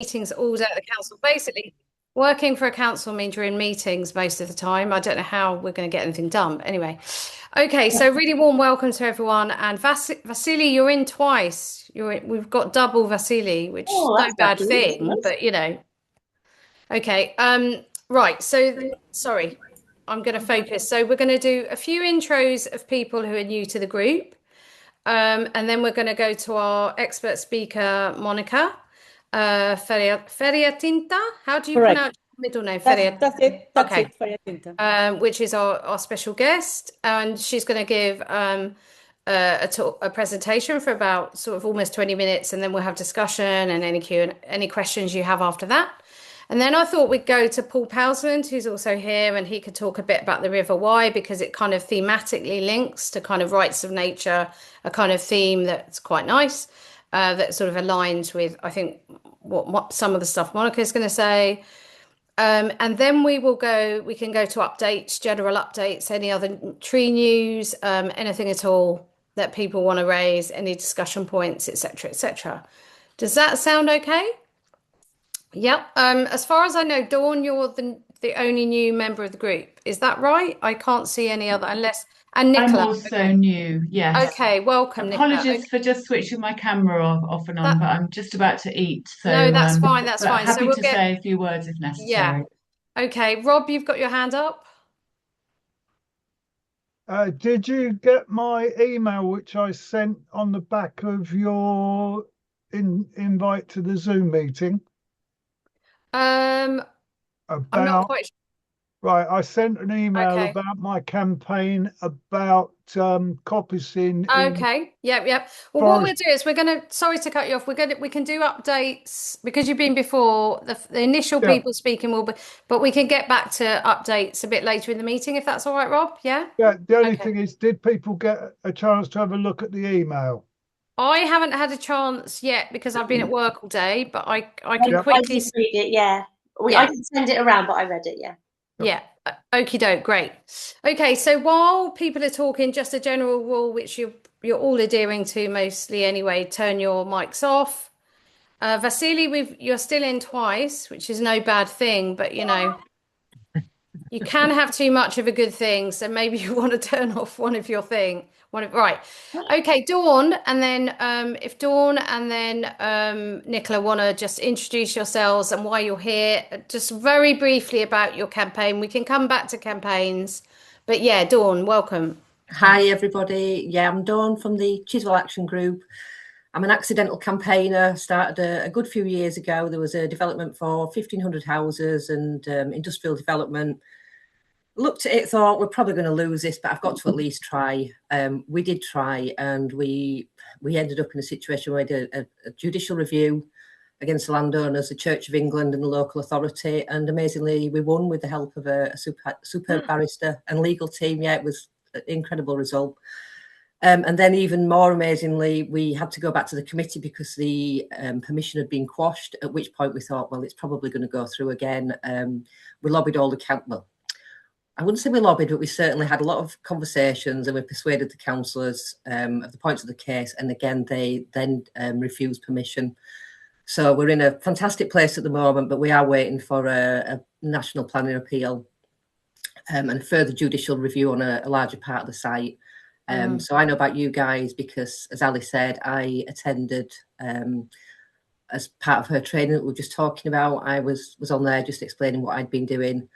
meetings all day at the council. Basically, working for a council means you're in meetings most of the time. I don't know how we're going to get anything done. But anyway, okay. So really warm welcome to everyone. And Vasily, you're in twice. We've got double Vasily, which is Oh, no that's bad lovely. thing, but you know. Okay. Right. So sorry, I'm going to focus. So we're going to do a few intros of people who are new to the group. And then we're going to go to our expert speaker, Monica Feria-Tinta. How do you Correct. pronounce your middle name? That's it. That's Okay. it for your Tinta. Which is our special guest. And she's going to give a presentation for about sort of almost 20 minutes. And then we'll have discussion and any questions you have after that. And then I thought we'd go to Paul Pousland, who's also here, and he could talk a bit about the River Wye because it kind of thematically links to kind of rights of nature, a kind of theme that's quite nice, that sort of aligns with, I think, what some of the stuff Monica's going to say. And then we can go to updates, general updates, any other tree news, anything at all that people want to raise, any discussion points, etc., etc. Does that sound okay? Yep. As far as I know, Dawn, you're the only new member of the group. Is that right? I can't see any other unless and I'm Nicola. also Okay. new, yes. Okay, welcome, Nicola. Okay. Apologies for just switching my camera off and on, That but I'm just about to eat. no, So, that's fine, that's but fine. So happy we'll to get say a few words if yeah. necessary. Okay, Rob, you've got your hand up. Did you get my email which I sent on the back of your invite to the Zoom meeting Um, I'm not about quite right? I sent an sure. email Okay. about my campaign about coppicing in Okay. Yep, yep. Well, what we'll forest. do is sorry to cut you off. We can do updates because you've been before. The initial Yeah, people speaking will be, but we can get back to updates a bit later in the meeting if that's all right, Rob. Yeah? yeah. The only Okay. thing is, did people get a chance to have a look at the email? I haven't had a chance yet because I've been at work all day, but I I, can Yep. I quickly did read it, yeah. I yeah. didn't send it around, but I read it, yeah. Yeah. Okie doke, great. Okay, so while people are talking, just a general rule which you're all adhering to mostly anyway, turn your mics off. Vasily, you're still in twice, which is no bad thing, but you know, you can have too much of a good thing, so maybe you want to turn off one of your thing. Right. Okay, Dawn, and then if Dawn and then Nicola want to just introduce yourselves and why you're here, just very briefly about your campaign. We can come back to campaigns, but yeah, Dawn, welcome. Hi everybody. Yeah, I'm Dawn from the Chiswell Action Group. I'm an accidental campaigner. Started a good few years ago. There was a development for 1,500 houses and industrial development. Looked at it, thought we're probably going to lose this, but I've got to at least try. We did try, and we ended up in a situation where we did a judicial review against the landowners, the Church of England, and the local authority. And amazingly, we won with the help of a superb barrister and legal team. Yeah, it was an incredible result. And then even more amazingly, we had to go back to the committee because the permission had been quashed, at which point we thought, well, it's probably going to go through again. We lobbied all the well, I wouldn't say we lobbied, but we certainly had a lot of conversations and we persuaded the councillors of the points of the case. And again, they then refused permission. So we're in a fantastic place at the moment, but we are waiting for a national planning appeal and further judicial review on a larger part of the site. So I know about you guys because, as Ali said, I attended as part of her training that we were just talking about. I was on there just explaining what I'd been doing.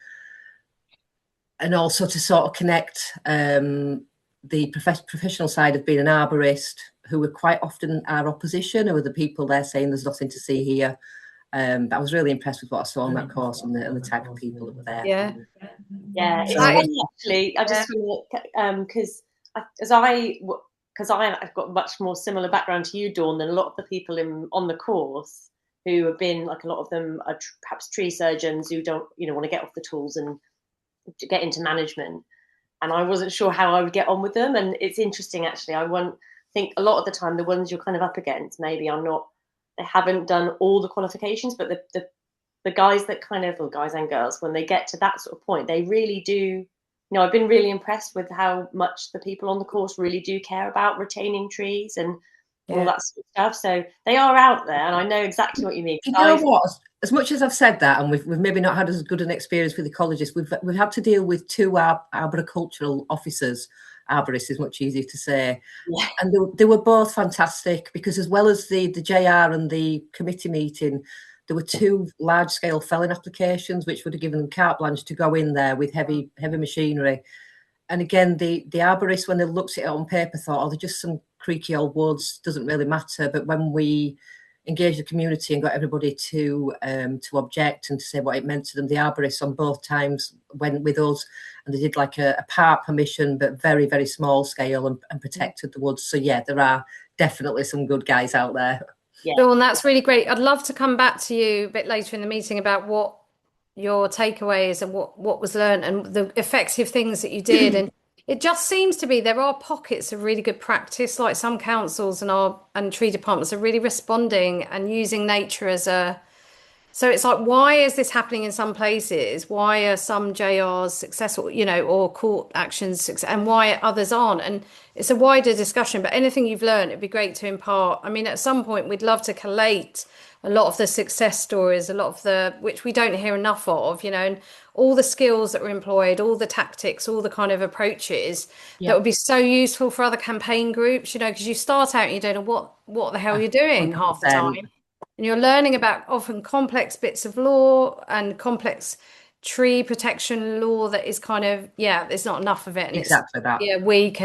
And also to sort of connect the professional side of being an arborist, who were quite often our opposition, who were the people there saying there's nothing to see here. But I was really impressed with what I saw on that course and the type of people that were there. Yeah. Yeah, it's So, funny actually. I just because I've got much more similar background to you, Dawn, than a lot of the people on the course who have been like a lot of them are perhaps tree surgeons who don't want to get off the tools and to get into management, and I wasn't sure how I would get on with them. And it's interesting actually. Think a lot of the time the ones you're kind of up against maybe they haven't done all the qualifications, but the guys that kind of, well, guys and girls, when they get to that sort of point, they really do. I've been really impressed with how much the people on the course really do care about retaining trees, and all that sort of stuff. So they are out there, and I know exactly what you mean. You know what? As much as I've said that, and we've maybe not had as good an experience with ecologists, we've had to deal with two arboricultural officers. Arborist is much easier to say, and they were both fantastic, because as well as the JR and the committee meeting, there were two large-scale felling applications which would have given them carte blanche to go in there with heavy machinery. And again, the arborist, when they looked at it on paper, thought, oh, they're just some creaky old woods, doesn't really matter. But when we engaged the community and got everybody to object and to say what it meant to them, the arborists on both times went with us, and they did like a part permission, but very, very small scale, and protected the woods. So yeah, there are definitely some good guys out there. Yeah. Dawn, that's really great. I'd love to come back to you a bit later in the meeting about what your takeaways and what was learned and the effective things that you did. And it just seems to be there are pockets of really good practice, like some councils and tree departments are really responding and using nature as a. So it's like, why is this happening in some places? Why are some JRs successful, or court actions, and why others aren't? And it's a wider discussion, but anything you've learned, it'd be great to impart. I mean, at some point, we'd love to collate a lot of the success stories, a lot of which we don't hear enough of, and all the skills that were employed, all the tactics, all the kind of approaches that would be so useful for other campaign groups, because you start out and you don't know what the hell you're doing half the time. And you're learning about often complex bits of law and complex tree protection law that is kind of, there's not enough of it. And exactly that. Yeah, weak.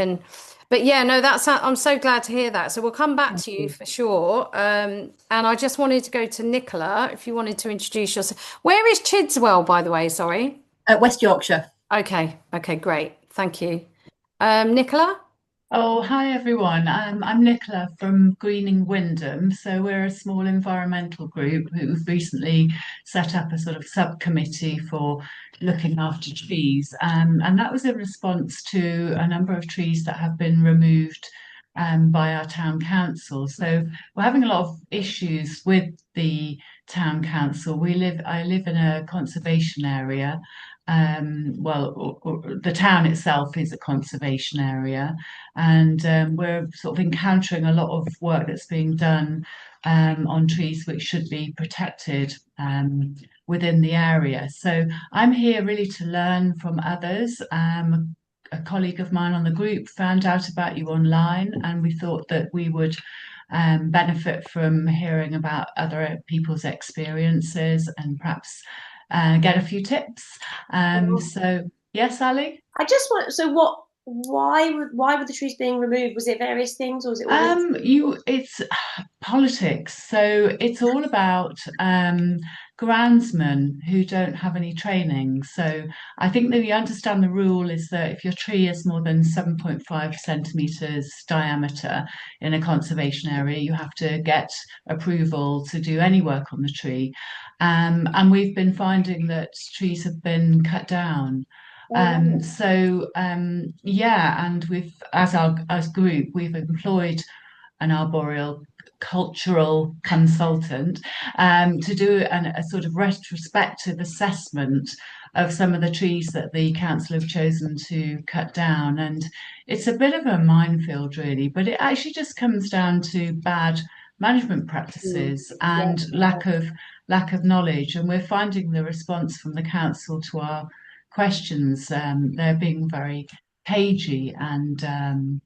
But yeah, no, I'm so glad to hear that. So we'll come back to you for sure. And I just wanted to go to Nicola, if you wanted to introduce yourself. Where is Chidswell, by the way? Sorry. West Yorkshire. Okay, great. Thank you. Nicola? Oh, hi everyone. I'm Nicola from Greening Windham. So we're a small environmental group who've recently set up a sort of subcommittee for looking after trees. And that was in response to a number of trees that have been removed by our town council. So we're having a lot of issues with the town council. I live in a conservation area. The town itself is a conservation area, and we're sort of encountering a lot of work that's being done on trees which should be protected within the area. So I'm here really to learn from others. A colleague of mine on the group found out about you online, and we thought that we would benefit from hearing about other people's experiences and perhaps get a few tips. So yes, Ali? I just want, why were the trees being removed? Was it various things, or was it it's politics. So it's all about groundsmen who don't have any training. So I think that you understand the rule is that if your tree is more than 7.5 centimeters diameter in a conservation area, you have to get approval to do any work on the tree. And we've been finding that trees have been cut down. And we've, as group, we've employed an arboreal cultural consultant to do a sort of retrospective assessment of some of the trees that the council have chosen to cut down. And it's a bit of a minefield, really, but it actually just comes down to bad management practices and lack of knowledge. And we're finding the response from the council to our questions, they're being very cagey, and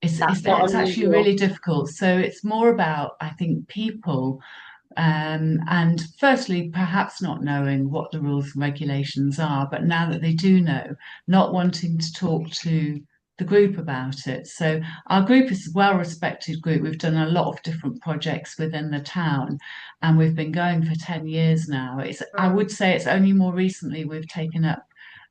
it's actually really difficult. So it's more about, I think, people, and firstly, perhaps not knowing what the rules and regulations are, but now that they do know, not wanting to talk to the group about it. So our group is a well-respected group. We've done a lot of different projects within the town, and we've been going for 10 years now. I would say it's only more recently we've taken up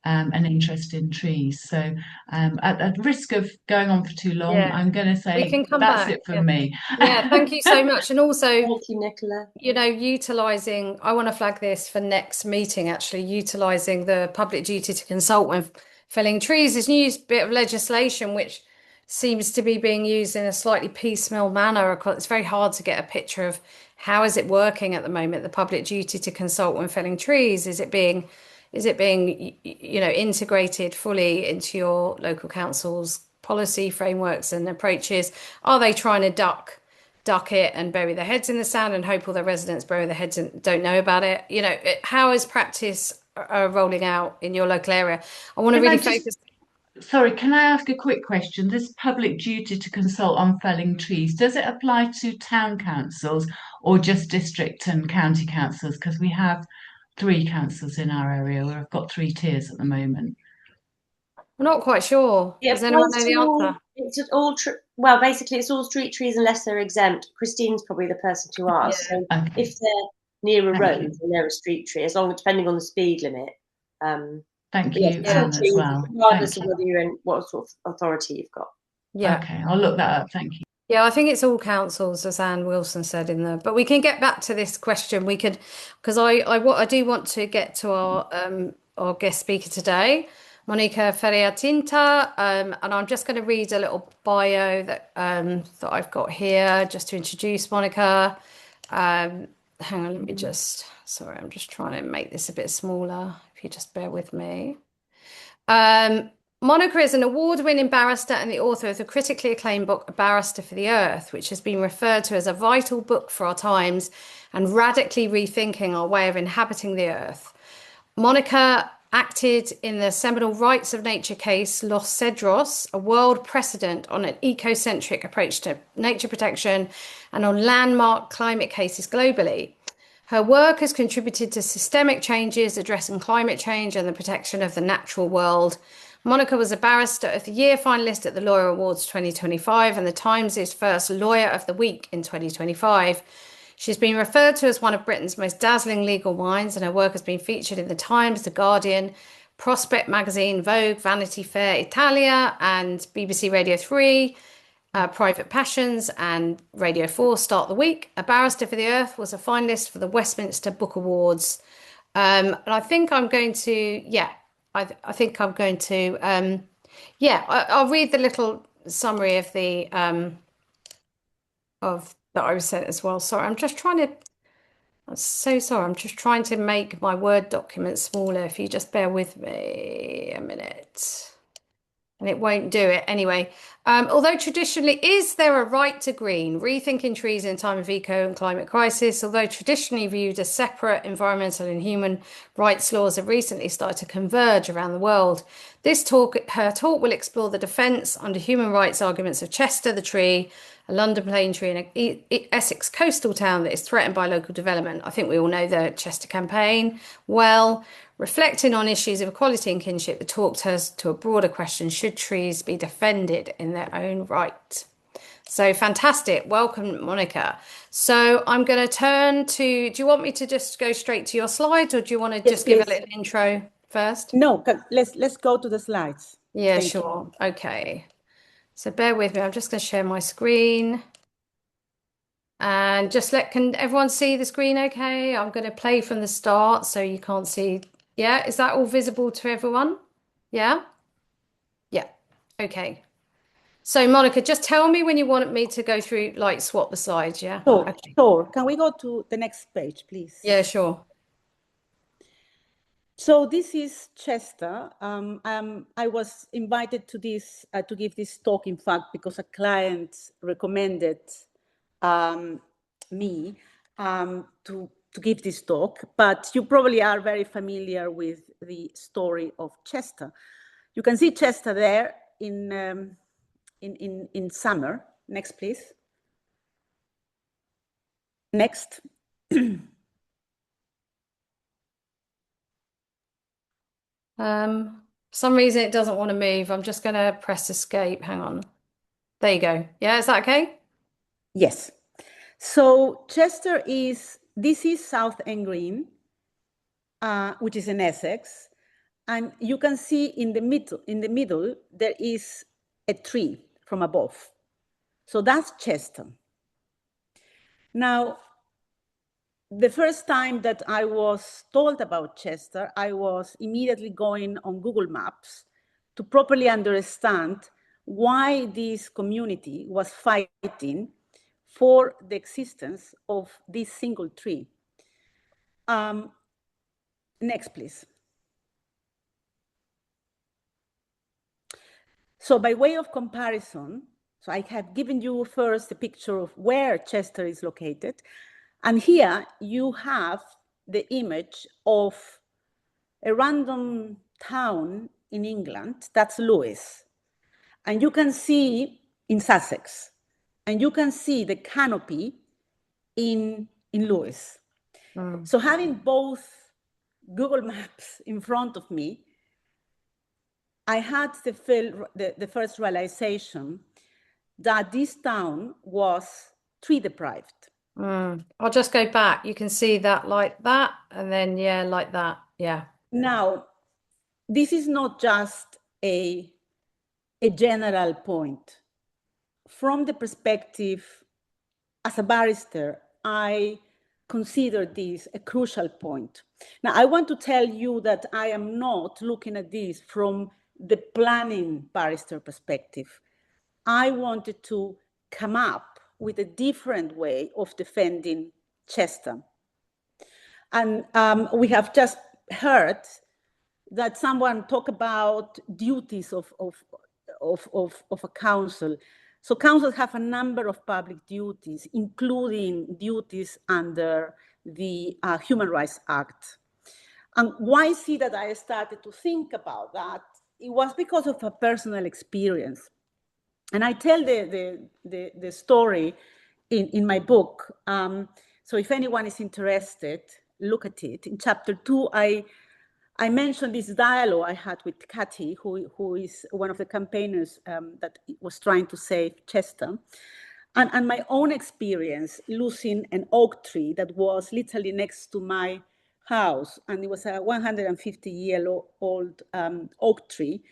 an interest in trees. So at risk of going on for too long, I'm going to say that's it from me. Yeah, thank you so much. And also, thank you, Nicola. Utilising, I want to flag this for next meeting, actually, utilising the public duty to consult when felling trees. This new bit of legislation which seems to be being used in a slightly piecemeal manner. It's very hard to get a picture of how is it working at the moment, the public duty to consult when felling trees. Is it being integrated fully into your local council's policy frameworks and approaches? Are they trying to duck duck it and bury their heads in the sand and hope all their residents bury their heads and don't know about it. You know, how is practice rolling out in your local area? I want to really focus. Sorry, can I ask a quick question? This public duty to consult on felling trees, does it apply to town councils or just district and county councils? Because we have 3 councils in our area where I've got 3 tiers at the moment. I'm not quite sure. Yeah, Does anyone know the answer? It's all well, basically, it's all street trees unless they're exempt. Christine's probably the person to ask. Yeah. So Okay. if they're near a Thank road you. and they're a street tree, as long depending on the speed limit. Thank Yes, you, street Anne, as trees, well. regardless Thank of you. whether you're in what sort of authority you've got. Yeah. Okay, I'll look that up. Thank you. Yeah, I think it's all councils, as Anne Wilson said in the. But we can get back to this question. We could, because I do want to get to our guest speaker today, Monica Feria-Tinta, and I'm just going to read a little bio that that I've got here just to introduce Monica. Hang on, let me just. Sorry, I'm just trying to make this a bit smaller. If you just bear with me. Monica is an award-winning barrister and the author of the critically acclaimed book, A Barrister for the Earth, which has been referred to as a vital book for our times and radically rethinking our way of inhabiting the earth. Monica acted in the seminal Rights of Nature case Los Cedros, a world precedent on an ecocentric approach to nature protection and on landmark climate cases globally. Her work has contributed to systemic changes addressing climate change and the protection of the natural world. Monica was a Barrister of the Year finalist at the Lawyer Awards 2025 and the Times' first Lawyer of the Week in 2025. She's been referred to as one of Britain's most dazzling legal minds, and her work has been featured in The Times, The Guardian, Prospect Magazine, Vogue, Vanity Fair Italia, and BBC Radio 3, Private Passions, and Radio 4 Start the Week. A Barrister for the Earth was a finalist for the Westminster Book Awards. And I think I'm going to, I think I'm going to, I'll read the little summary of the, that I was sent as well. Sorry, I'm so sorry. I'm just trying to make my Word document smaller. If you just bear with me a minute. And it won't do it anyway. Although traditionally, is there a right to green? Rethinking trees in time of eco and climate crisis. Although traditionally viewed as separate, environmental and human rights laws have recently started to converge around the world. Her talk will explore the defence under human rights arguments of Chester the tree, a London plane tree in an Essex coastal town that is threatened by local development. I think we all know the Chester campaign well. Reflecting on issues of equality and kinship, the talk turns to a broader question: should trees be defended in their own right? So fantastic. Welcome, Monica. So I'm going to turn to, do you want me to just go straight to your slides, or do you want to just give a little intro first? No, let's go to the slides. Yeah, Thank sure. You. Okay. So bear with me. I'm just going to share my screen. And just can everyone see the screen okay? I'm going to play from the start so you can't see. Yeah, is that all visible to everyone? Yeah? Yeah. Okay. So Monica, just tell me when you want me to go through, like swap the slides, yeah? Sure, Okay. sure. Can we go to the next page, please? Yeah, sure. So this is Chester. I was invited to this to give this talk, in fact, because a client recommended me to give this talk, but you probably are very familiar with the story of Chester. You can see Chester there in summer. Next, please. Next. For some reason it doesn't want to move. I'm just going to press escape. Hang on. There you go. Yeah, is that okay? Yes. So Chester this is South End Green, which is in Essex. And you can see in the middle, there is a tree from above. So that's Chester. Now, the first time that I was told about Chester, I was immediately going on Google Maps to properly understand why this community was fighting for the existence of this single tree. Next, please. So by way of comparison, So I have given you first a picture of where Chester is located. And here you have the image of a random town in England, that's Lewes. And you can see in Sussex, and you can see the Canopy in Lewes. So having both Google Maps in front of me, I had the first realization that this town was tree deprived. I'll just go back. You can see that like that, and then yeah, like that. Yeah. Now, this is not just a general point. From the perspective as a barrister, I consider this a crucial point. Now, I want to tell you that I am not looking at this from the planning barrister perspective. I wanted to come up with a different way of defending Chester. And we have just heard that someone talk about duties of a council. So councils have a number of public duties, including duties under the Human Rights Act. And why is it that I started to think about that? It was because of a personal experience. And I tell the story in my book. So if anyone is interested, look at it. In chapter 2, I mentioned this dialogue I had with Kathy, who is one of the campaigners that was trying to save Chester, and my own experience losing an oak tree that was literally next to my house, and it was a 150-year-old oak tree.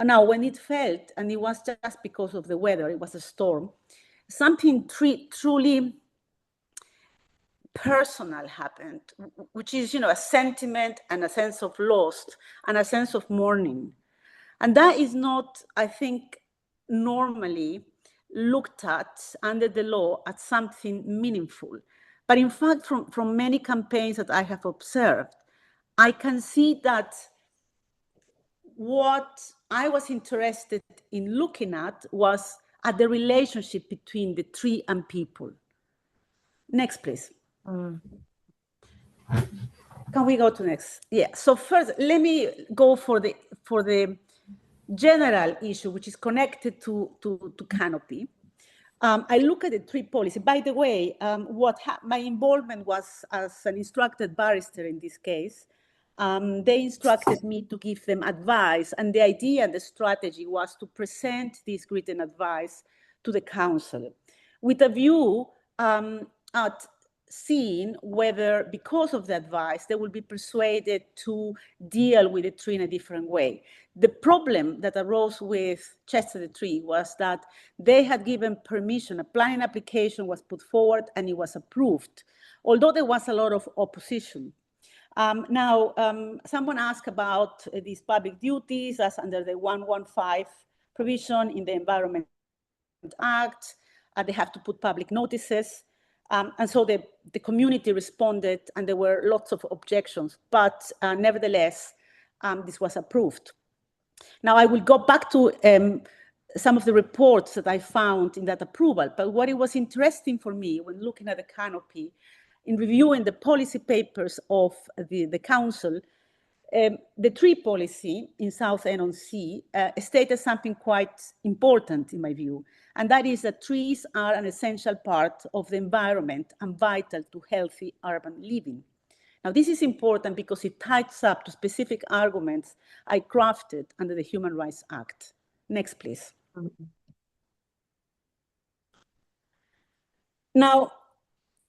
And now, when it fell, and it was just because of the weather, it was a storm, something truly personal happened, which is, a sentiment and a sense of loss and a sense of mourning. And that is not, I think, normally looked at under the law as something meaningful. But in fact, from many campaigns that I have observed, I can see that what I was interested in looking at was at the relationship between the tree and people. Next, please. Can we go to next? Yeah. So first, let me go for the general issue, which is connected to Canopy. I look at the tree policy. By the way, my involvement was as an instructed barrister in this case. They instructed me to give them advice, and the idea and the strategy was to present this written advice to the council with a view at seeing whether, because of the advice, they will be persuaded to deal with the tree in a different way. The problem that arose with Chester the tree was that they had given permission, a planning application was put forward and it was approved, although there was a lot of opposition. Someone asked about these public duties as under the 115 provision in the Environment Act. They have to put public notices. And so the community responded, and there were lots of objections, but nevertheless, this was approved. Now, I will go back to some of the reports that I found in that approval, but what it was interesting for me when looking at the Canopy, in reviewing the policy papers of the council, the tree policy in Southend-on-Sea stated something quite important in my view, and that is that trees are an essential part of the environment and vital to healthy urban living. Now, this is important because it ties up to specific arguments I crafted under the Human Rights Act. Next, please. Now,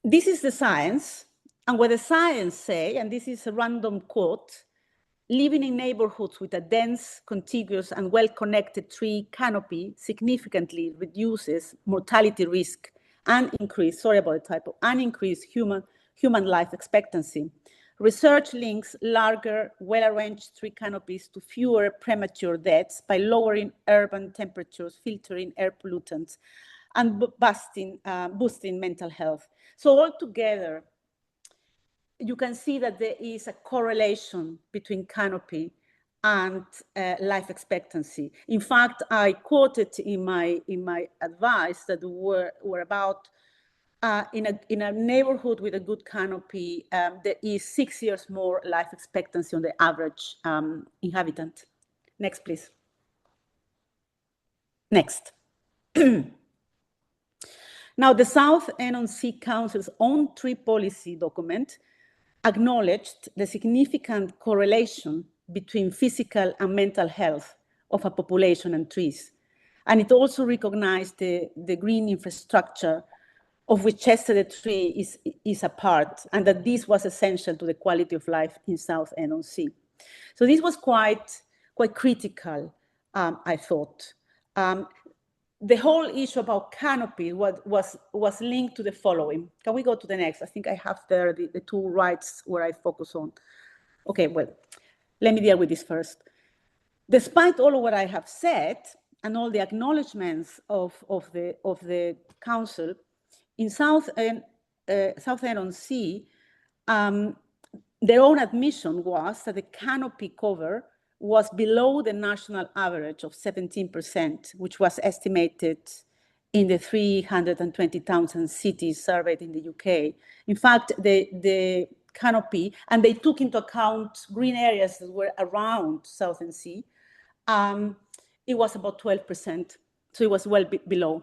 this is the science, and what the science say, and this is a random quote, living in neighborhoods with a dense, contiguous, and well-connected tree canopy significantly reduces mortality risk and increase human life expectancy. Research links larger, well-arranged tree canopies to fewer premature deaths by lowering urban temperatures, filtering air pollutants, and boosting mental health. So altogether, you can see that there is a correlation between canopy and life expectancy. In fact, I quoted in my advice that we're about in a neighborhood with a good canopy, there is 6 years more life expectancy on the average inhabitant. Next, please. Next. Now, the South End-on-Sea Council's own tree policy document acknowledged the significant correlation between physical and mental health of a population and trees. And it also recognized the green infrastructure of which Chester the tree is a part, and that this was essential to the quality of life in South End-on-Sea. So this was quite critical, I thought. The whole issue about canopy was linked to the following. Can we go to the next? I think I have there the two rights where I focus on. Okay, well, let me deal with this first. Despite all of what I have said and all the acknowledgements of the council, in South End-on-Sea, their own admission was that the canopy cover was below the national average of 17%, which was estimated in the 320 towns and cities surveyed in the UK. In fact, the canopy, and they took into account green areas that were around South End-on-Sea, it was about 12%, so it was well below.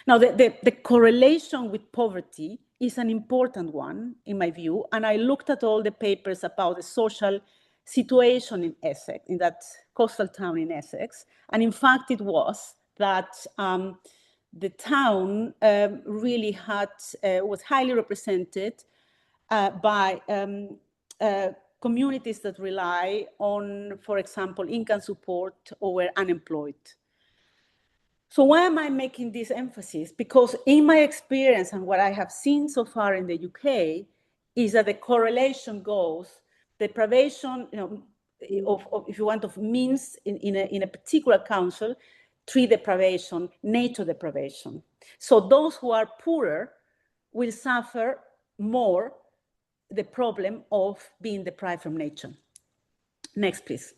Now, the correlation with poverty is an important one, in my view, and I looked at all the papers about the social situation in Essex, in that coastal town in Essex, and in fact it was that the town really was highly represented by communities that rely on, for example, income support or were unemployed. So why am I making this emphasis? Because in my experience and what I have seen so far in the UK is that the correlation goes, deprivation, of if you want, of means in a particular council, tree deprivation, nature deprivation. So those who are poorer will suffer more the problem of being deprived from nature. Next, please.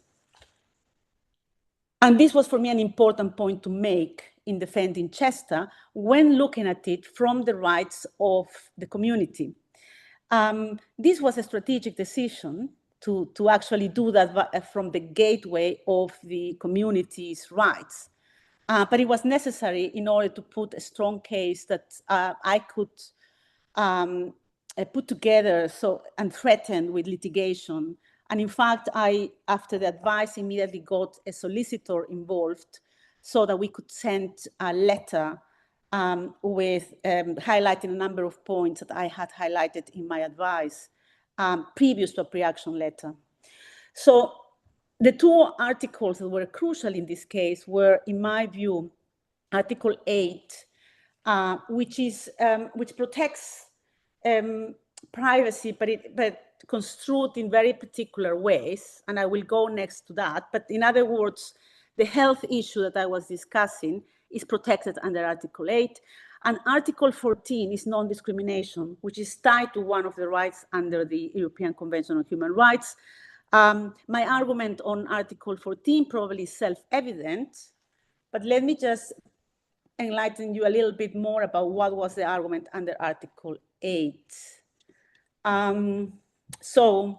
And this was for me an important point to make in defending Chester when looking at it from the rights of the community. This was a strategic decision to actually do that from the gateway of the community's rights. But it was necessary in order to put a strong case that I could put together and threaten with litigation. And in fact, after the advice, immediately got a solicitor involved so that we could send a letter with highlighting a number of points that I had highlighted in my advice previous to a pre-action letter. So the two articles that were crucial in this case were, in my view, Article 8, which protects privacy, but construed in very particular ways, and I will go next to that. But in other words, the health issue that I was discussing is protected under Article 8. And Article 14 is non-discrimination, which is tied to one of the rights under the European Convention on Human Rights. My argument on Article 14 probably is self-evident, but let me just enlighten you a little bit more about what was the argument under Article 8. So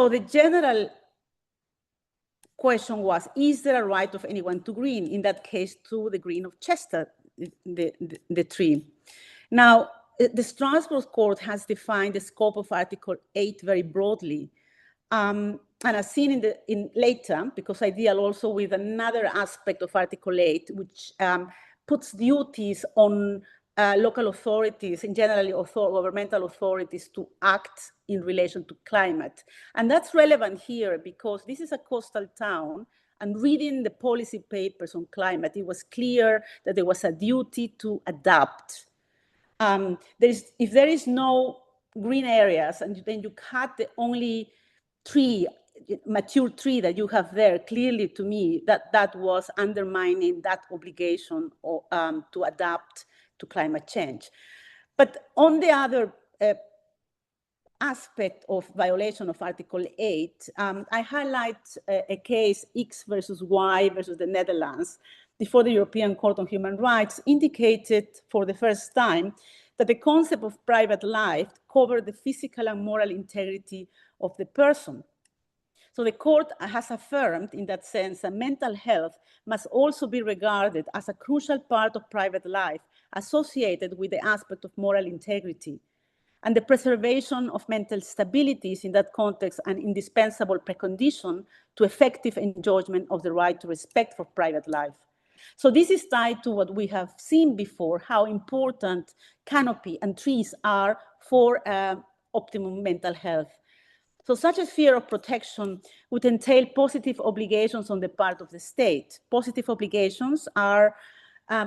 the general question was, is there a right of anyone to green? In that case, to the green of Chester, the tree. Now, the Strasbourg Court has defined the scope of Article 8 very broadly. And as seen later, because I deal also with another aspect of Article 8, which puts duties on local authorities, in general governmental authorities, to act in relation to climate. And that's relevant here because this is a coastal town, and reading the policy papers on climate, it was clear that there was a duty to adapt. If there is no green areas, and then you cut the only mature tree that you have there, clearly to me, that was undermining that obligation to adapt to climate change. But on the other aspect of violation of Article 8, I highlight a case X versus Y versus the Netherlands before the European Court on Human Rights indicated for the first time that the concept of private life covered the physical and moral integrity of the person. So the court has affirmed in that sense that mental health must also be regarded as a crucial part of private life associated with the aspect of moral integrity. And the preservation of mental stability is in that context an indispensable precondition to effective enjoyment of the right to respect for private life. So this is tied to what we have seen before, how important canopy and trees are for optimum mental health. So such a sphere of protection would entail positive obligations on the part of the state. Positive obligations are,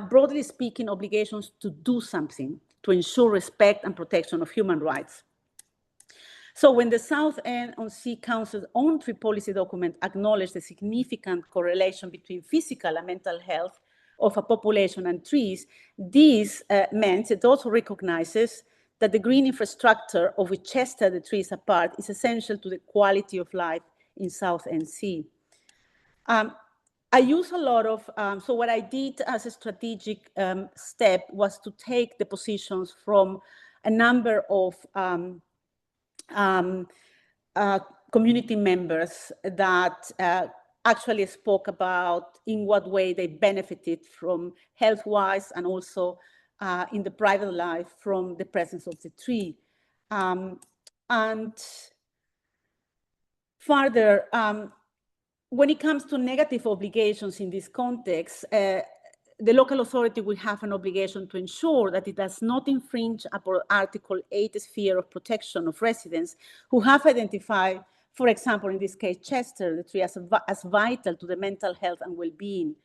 broadly speaking, obligations to do something to ensure respect and protection of human rights. So when the Southend-on-Sea Council's own tree policy document acknowledged the significant correlation between physical and mental health of a population and trees, this meant it also recognizes that the green infrastructure of which Chester, the trees are part, is essential to the quality of life in Southend-Sea. I use a lot of, so what I did as a strategic step was to take the positions from a number of community members that actually spoke about in what way they benefited from health-wise and also in the private life from the presence of the tree. And further, when it comes to negative obligations in this context, the local authority will have an obligation to ensure that it does not infringe upon Article 8 sphere of protection of residents who have identified, for example, in this case, Chester, the tree as vital to the mental health and well-being.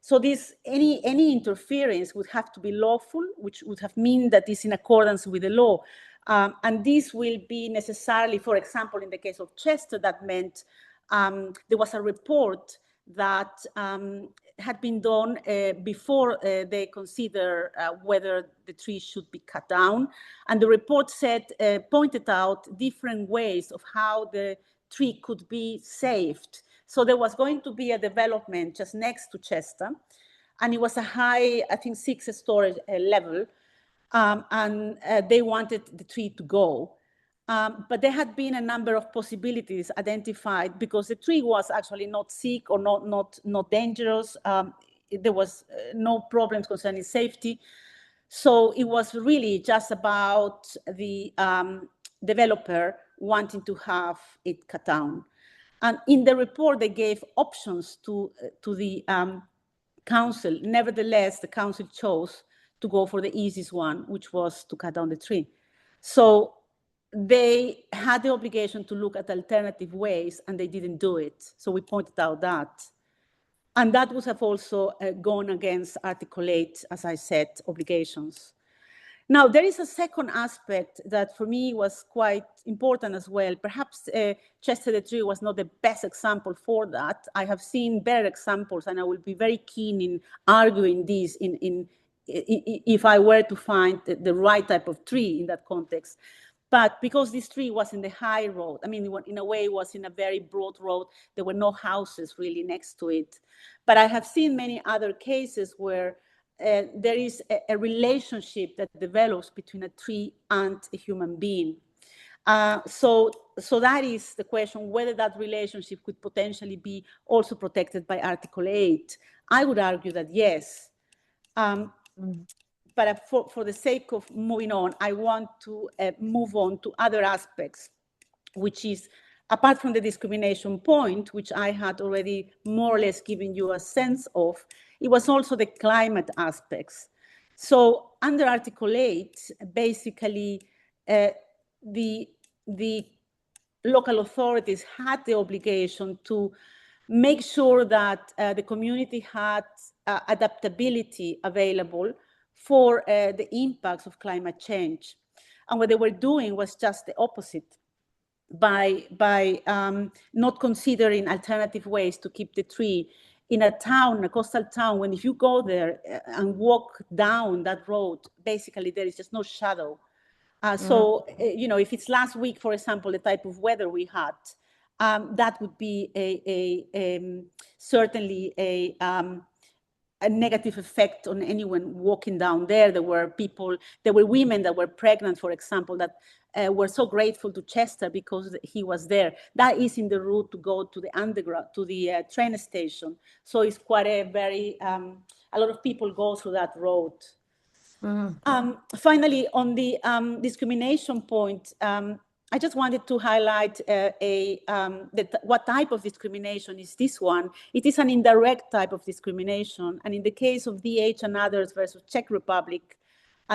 So any interference would have to be lawful, which would have mean that it's in accordance with the law. And this will be necessarily, for example, in the case of Chester, that meant there was a report that had been done before they consider whether the tree should be cut down. And the report said, pointed out different ways of how the tree could be saved. So there was going to be a development just next to Chester, and it was a high, I think, 6-story level, and they wanted the tree to go. But there had been a number of possibilities identified because the tree was actually not sick or not dangerous. There was no problems concerning safety. So it was really just about the developer wanting to have it cut down. And in the report, they gave options to the council. Nevertheless, the council chose to go for the easiest one, which was to cut down the tree. So they had the obligation to look at alternative ways, and they didn't do it. So we pointed out that. And that would have also gone against Article 8, as I said, obligations. Now, there is a second aspect that for me was quite important as well. Perhaps Chester the tree was not the best example for that. I have seen better examples, and I will be very keen in arguing this if I were to find the right type of tree in that context. But because this tree was in the high road, I mean, in a way, it was in a very broad road. There were no houses really next to it. But I have seen many other cases where there is a relationship that develops between a tree and a human being. So that is the question, whether that relationship could potentially be also protected by Article 8. I would argue that yes. But for the sake of moving on, I want to move on to other aspects, which is, apart from the discrimination point, which I had already more or less given you a sense of, it was also the climate aspects. So under Article 8, basically, the local authorities had the obligation to make sure that the community had adaptability available for the impacts of climate change. And what they were doing was just the opposite by not considering alternative ways to keep the tree in a town, a coastal town, when if you go there and walk down that road, basically there is just no shadow. So, you know, if it's last week, for example, the type of weather we had, that would be certainly a negative effect on anyone walking down there. There were women that were pregnant, for example, that were so grateful to Chester because he was there. That is in the route to go to the underground, to the train station. So it's quite a very, a lot of people go through that road. Finally, on the discrimination point, I just wanted to highlight what type of discrimination is this one. It is an indirect type of discrimination. And in the case of DH and others versus Czech Republic,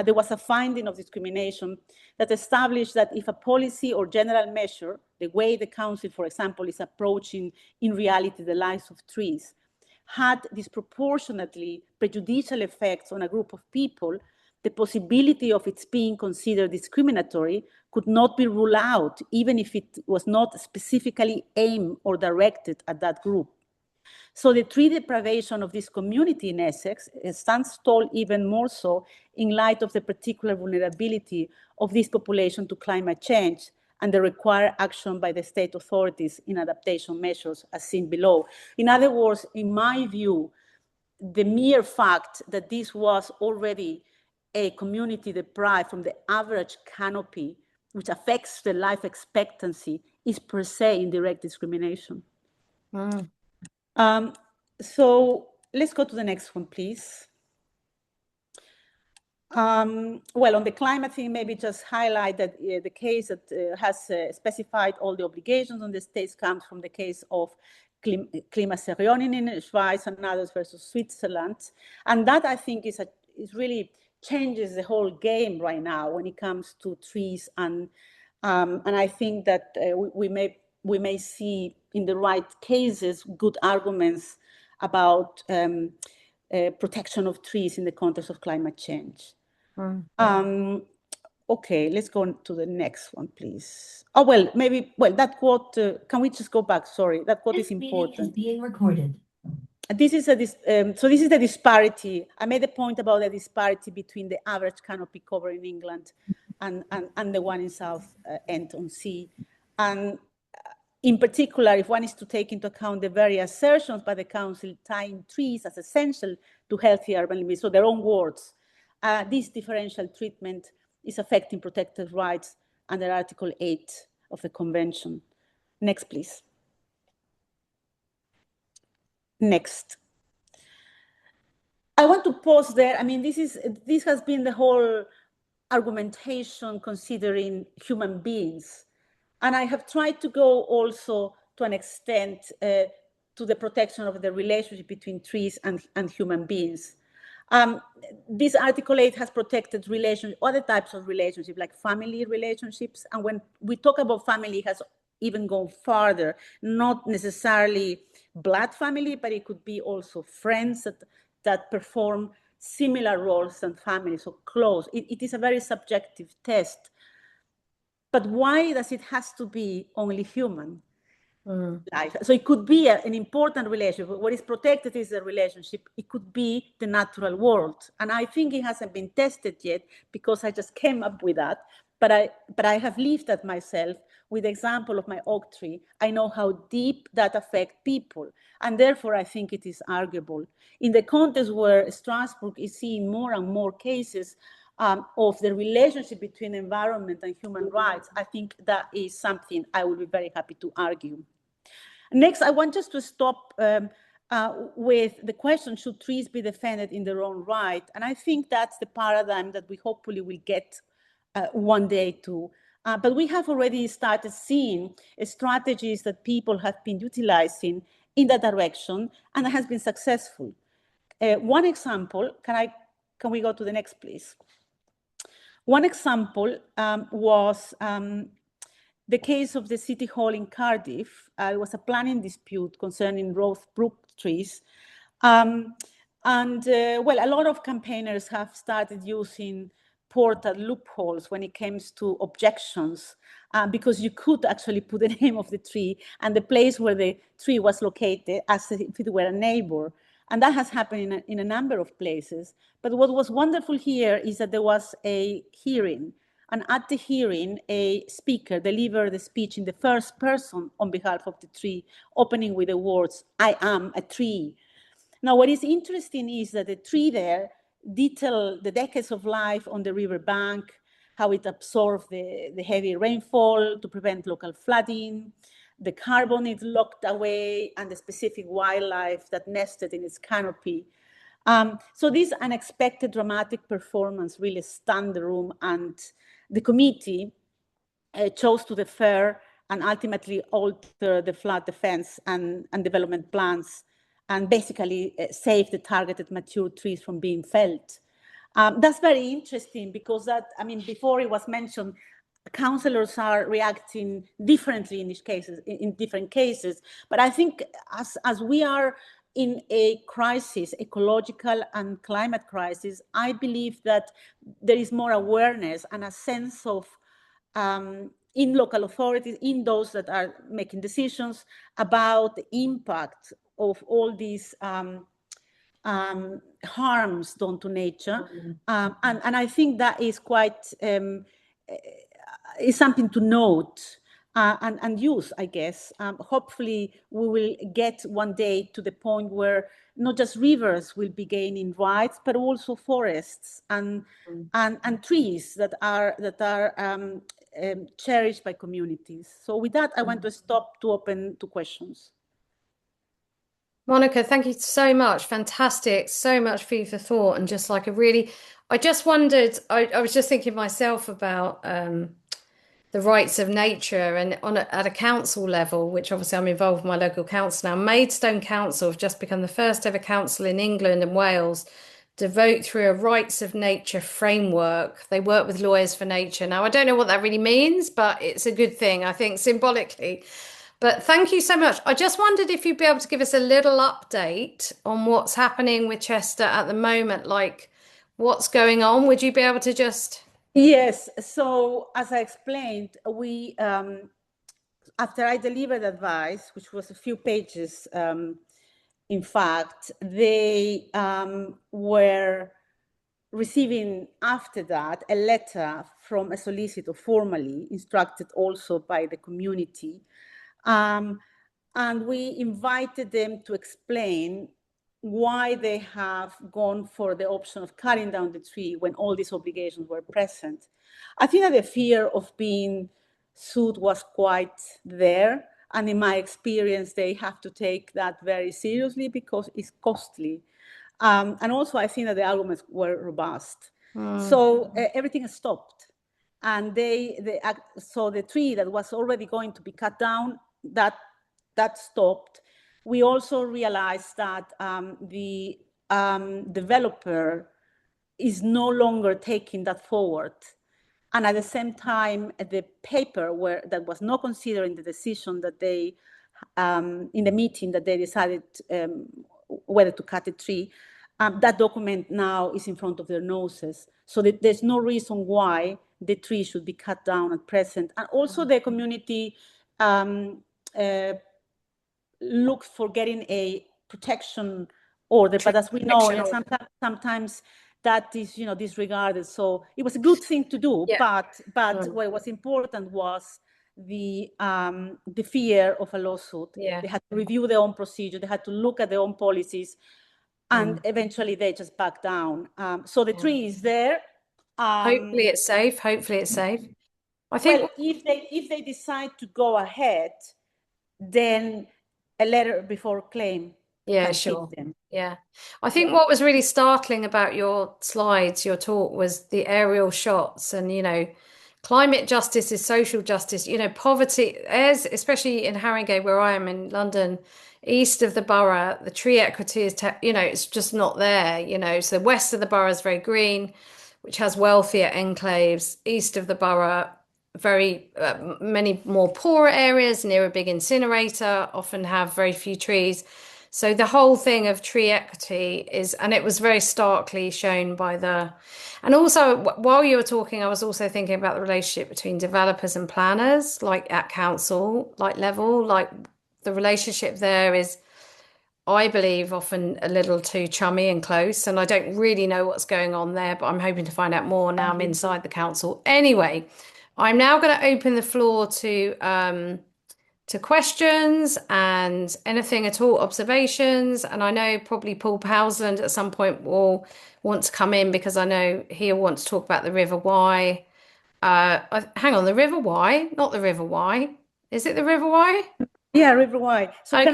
there was a finding of discrimination that established that if a policy or general measure, the way the council, for example, is approaching in reality the lives of trees, had disproportionately prejudicial effects on a group of people, the possibility of its being considered discriminatory could not be ruled out, even if it was not specifically aimed or directed at that group. So the tree deprivation of this community in Essex stands tall even more so in light of the particular vulnerability of this population to climate change and the required action by the state authorities in adaptation measures as seen below. In other words, in my view, the mere fact that this was already a community deprived from the average canopy, which affects the life expectancy, is per se indirect discrimination. So let's go to the next one, please. Well, on the climate thing, maybe just highlight that the case that has specified all the obligations on the states comes from the case of Klimaserionin in Schweiz and others versus Switzerland. And that, I think, is really changes the whole game right now when it comes to trees. And I think that we may see in the right cases good arguments about protection of trees in the context of climate change. Okay, let's go to the next one, please. Oh, well, maybe, well, that quote, can we just go back? Sorry, that quote is important. This meeting is being recorded. This is so this is the disparity. I made a point about the disparity between the average canopy cover in England and the one in South End on Sea. And in particular, if one is to take into account the very assertions by the council tying trees as essential to healthy urban living, so their own words, this differential treatment is affecting protected rights under Article 8 of the Convention. Next, please. Next. I want to pause there. I mean, this has been the whole argumentation considering human beings. And I have tried to go also to an extent to the protection of the relationship between trees and human beings. This Article 8 has protected other types of relationships, like family relationships. And when we talk about family, it has even gone farther, not necessarily blood family, but it could be also friends that perform similar roles than family, so close. It is a very subjective test. But why does it has to be only human life? So it could be an important relationship. What is protected is a relationship. It could be the natural world. And I think it hasn't been tested yet because I just came up with that. But I have lived that myself with the example of my oak tree. I know how deep that affects people. And therefore, I think it is arguable. In the context where Strasbourg is seeing more and more cases of the relationship between environment and human rights, I think that is something I will be very happy to argue. Next, I want just to stop with the question, should trees be defended in their own right? And I think that's the paradigm that we hopefully will get one day to. But we have already started seeing strategies that people have been utilizing in that direction, and it has been successful. One example, can we go to the next, please? One example was the case of the City Hall in Cardiff. It was a planning dispute concerning Rothbrook trees. Well, a lot of campaigners have started using portal loopholes when it comes to objections, because you could actually put the name of the tree and the place where the tree was located as if it were a neighbor. And that has happened in a number of places. But what was wonderful here is that there was a hearing And at the hearing, a speaker delivered the speech in the first person on behalf of the tree, opening with the words, "I am a tree." Now, what is interesting is that the tree there detailed the decades of life on the river bank, how it absorbed the heavy rainfall to prevent local flooding, the carbon it locked away, and the specific wildlife that nested in its canopy. So this unexpected dramatic performance really stunned the room, and the committee chose to defer and ultimately alter the flood defense and development plans, and basically save the targeted mature trees from being felled. That's very interesting because before it was mentioned, councillors are reacting differently in these cases, in different cases. But I think as we are in a crisis, ecological and climate crisis, I believe that there is more awareness and a sense of in local authorities, in those that are making decisions about the impact of all these harms done to nature. And I think that is quite, is something to note and use, I guess. Hopefully we will get one day to the point where not just rivers will be gaining rights, but also forests and trees that are cherished by communities. So with that, I want to stop to open to questions. Monica, thank you so much. Fantastic. So much food for thought. And just like I just wondered, I was just thinking myself about the rights of nature, and at a council level, which obviously I'm involved with my local council now. Maidstone Council have just become the first ever council in England and Wales to vote through a rights of nature framework. They work with lawyers for nature. Now, I don't know what that really means, but it's a good thing, I think, symbolically. But thank you so much. I just wondered if you'd be able to give us a little update on what's happening with Chester at the moment, like what's going on. Would you be able to just... Yes. So as I explained, we, after I delivered advice, which was a few pages, in fact, they were receiving after that a letter from a solicitor, formally instructed also by the community. And we invited them to explain why they have gone for the option of cutting down the tree when all these obligations were present. I think that the fear of being sued was quite there. And in my experience, they have to take that very seriously because it's costly. And also, I think that the arguments were robust. So everything stopped. And so the tree that was already going to be cut down, that stopped. We also realized that the developer is no longer taking that forward. And at the same time, the paper that was not considered in the decision that they, in the meeting that they decided whether to cut the tree, that document now is in front of their noses. So there's no reason why the tree should be cut down at present. And also the community looks for getting a protection order, but as we know, sometimes that is, disregarded. So it was a good thing to do, but what was important was the fear of a lawsuit. They had to review their own procedure. They had to look at their own policies, and eventually they just backed down. So the tree is there. Hopefully it's safe. Hopefully it's safe. I think, well, if they decide to go ahead, then a letter before claim. Yeah, sure. Yeah. I think what was really startling about your slides, your talk, was the aerial shots. And, climate justice is social justice. Poverty, especially in Harringay, where I am in London, east of the borough, the tree equity is, it's just not there. So the west of the borough is very green, which has wealthier enclaves. East of the borough, very many more poorer areas near a big incinerator often have very few trees. So the whole thing of tree equity and it was very starkly shown and also while you were talking, I was also thinking about the relationship between developers and planners, like at council level, like the relationship there is, I believe, often a little too chummy and close. And I don't really know what's going on there, but I'm hoping to find out more now I'm inside the council. Anyway, I'm now going to open the floor to questions and anything at all, observations. And I know probably Paul Powsland at some point will want to come in because I know he'll want to talk about the River Wye. Hang on, the River Wye, not the River Wye. Is it the River Wye? Yeah, River Wye. So Okay.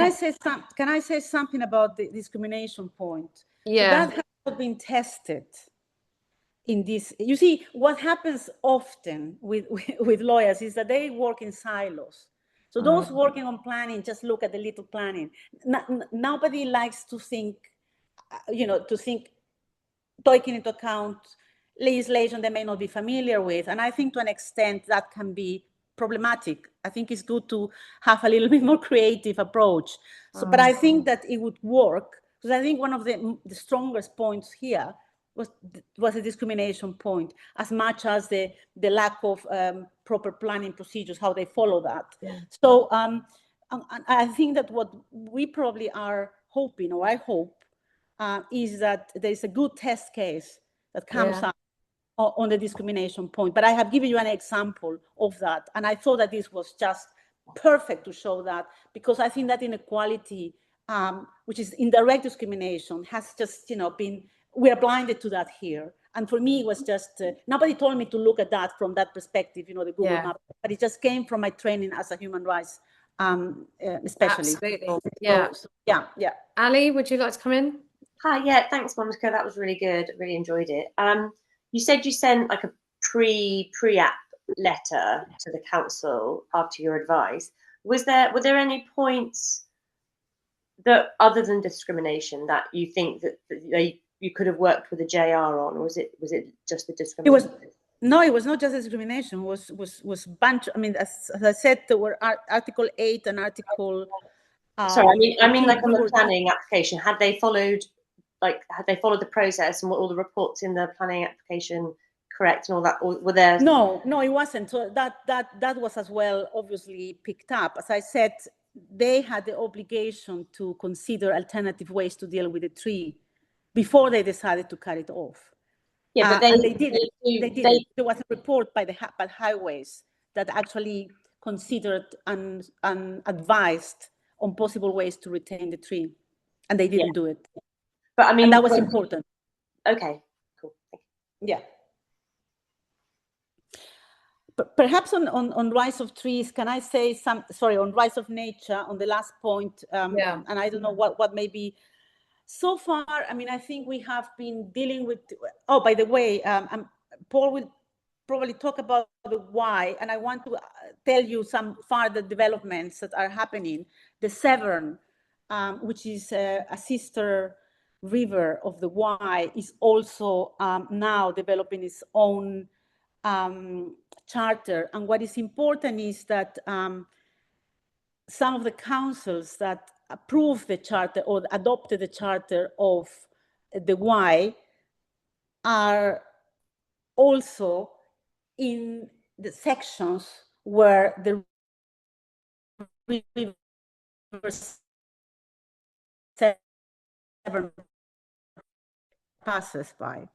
Can I say something about the discrimination point? Yeah. So that has not been tested in this. You see, what happens often with lawyers is that they work in silos. So those working on planning just look at the little planning. Nobody likes to think, taking into account legislation they may not be familiar with. And I think to an extent that can be problematic. I think it's good to have a little bit more creative approach. So, but I think that it would work, because I think one of the strongest points here was a discrimination point, as much as the lack of proper planning procedures, how they follow that. Yeah. So I think that what we probably are hoping, or I hope, is that there is a good test case that comes up on the discrimination point. But I have given you an example of that. And I thought that this was just perfect to show that, because I think that inequality, which is indirect discrimination, has just, we are blinded to that here. And for me, it was just, nobody told me to look at that from that perspective, the Google map, but it just came from my training as a human rights specialist. Absolutely. So, yeah. Ali, would you like to come in? Hi, yeah, thanks, Monica. That was really good. Really enjoyed it. You said you sent like a pre-app letter to the council after your advice. Were there any points that, other than discrimination, that you think that you could have worked with a JR on, or was it just the discrimination? It was not just discrimination. It was bunch. I mean, as I said, there were Article 8 and Article. Sorry, I mean, like on the planning application, had they followed the process, and were all the reports in the planning application correct and all that, or were there? No, it wasn't. So that was as well obviously picked up. As I said, they had the obligation to consider alternative ways to deal with the tree before they decided to cut it off. Yeah, but they did. There was a report by Highways that actually considered and advised on possible ways to retain the tree, and they didn't do it. But I mean, and that was important. Okay, cool. Yeah. But perhaps on rise of trees, can I say on rise of nature, on the last point, and I don't know what may be. So far, I mean, I think we have been dealing with, by the way, Paul will probably talk about the why, and I want to tell you some further developments that are happening. The Severn, which is a sister river of the Wye, is also now developing its own charter. And what is important is that some of the councils that approved the charter or adopted the charter of the Wye are also in the sections where the river Severn passes by.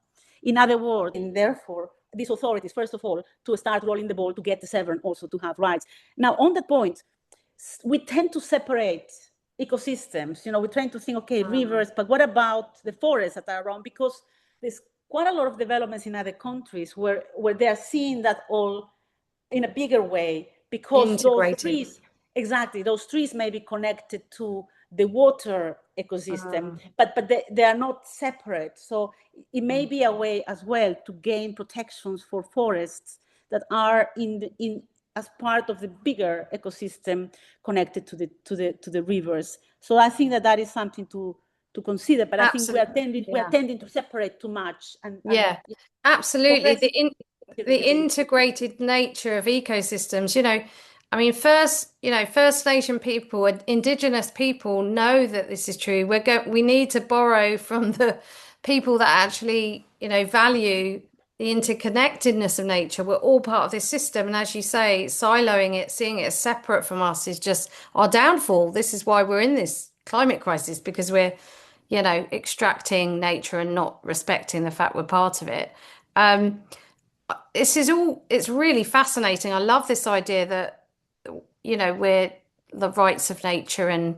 In other words, and therefore, these authorities, first of all, to start rolling the ball to get the Severn also to have rights. Now, on that point, we tend to separate ecosystems. We're trying to think, okay, rivers, but what about the forests that are around? Because there's quite a lot of developments in other countries where they are seeing that all in a bigger way, because those trees may be connected to the water ecosystem, but they are not separate. So it may be a way as well to gain protections for forests that are in as part of the bigger ecosystem connected to the rivers. So I think that is something to consider. But absolutely. I think we are tending to separate too much. Absolutely. The integrated nature of ecosystems. I mean, First Nation people and Indigenous people know that this is true. We need to borrow from the people that actually, value the interconnectedness of nature. We're all part of this system. And as you say, siloing it, seeing it as separate from us is just our downfall. This is why we're in this climate crisis because we're, you know, extracting nature and not respecting the fact we're part of it. This is all, it's really fascinating. I love this idea that, you know, we're the rights of nature, and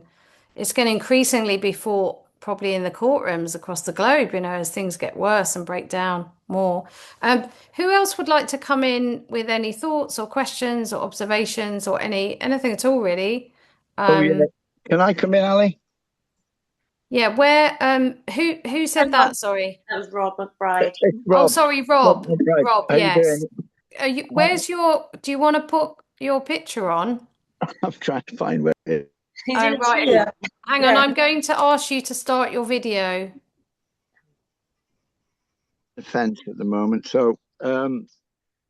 it's going to increasingly be fought probably in the courtrooms across the globe, you know, as things get worse and break down more. Who else would like to come in with any thoughts or questions or observations or anything at all, really? Oh yeah, can I come in, Ali? Yeah, where who said that? Sorry. That was Rob McBride. It's Rob. Oh, sorry, Rob. McBride. Rob, How you yes. doing? Where's your, do you want to put your picture on? I'm trying to find where it is. He's Oh, in right. Zoom. Hang on, I'm going to ask you to start your video. The fence at the moment. So,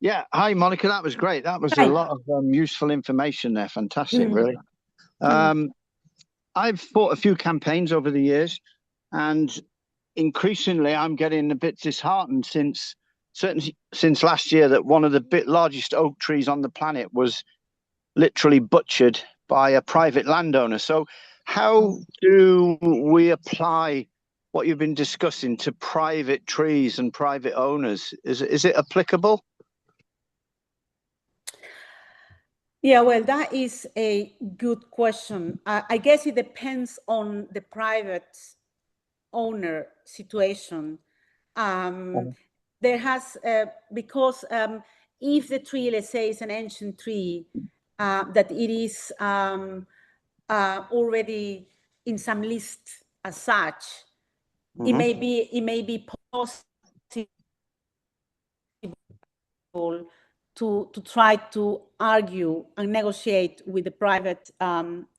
yeah. Hi, Monica. That was great. That was Hi. a lot of useful information there. Fantastic, really. I've fought a few campaigns over the years, and increasingly I'm getting a bit disheartened since last year that one of the largest oak trees on the planet was literally butchered by a private landowner. So how do we apply what you've been discussing to private trees and private owners? Is it applicable? Yeah, well, that is a good question. I guess it depends on the private owner situation. There has, because if the tree, let's say, is an ancient tree, that it is already in some list as such, it may be possible to try to argue and negotiate with the private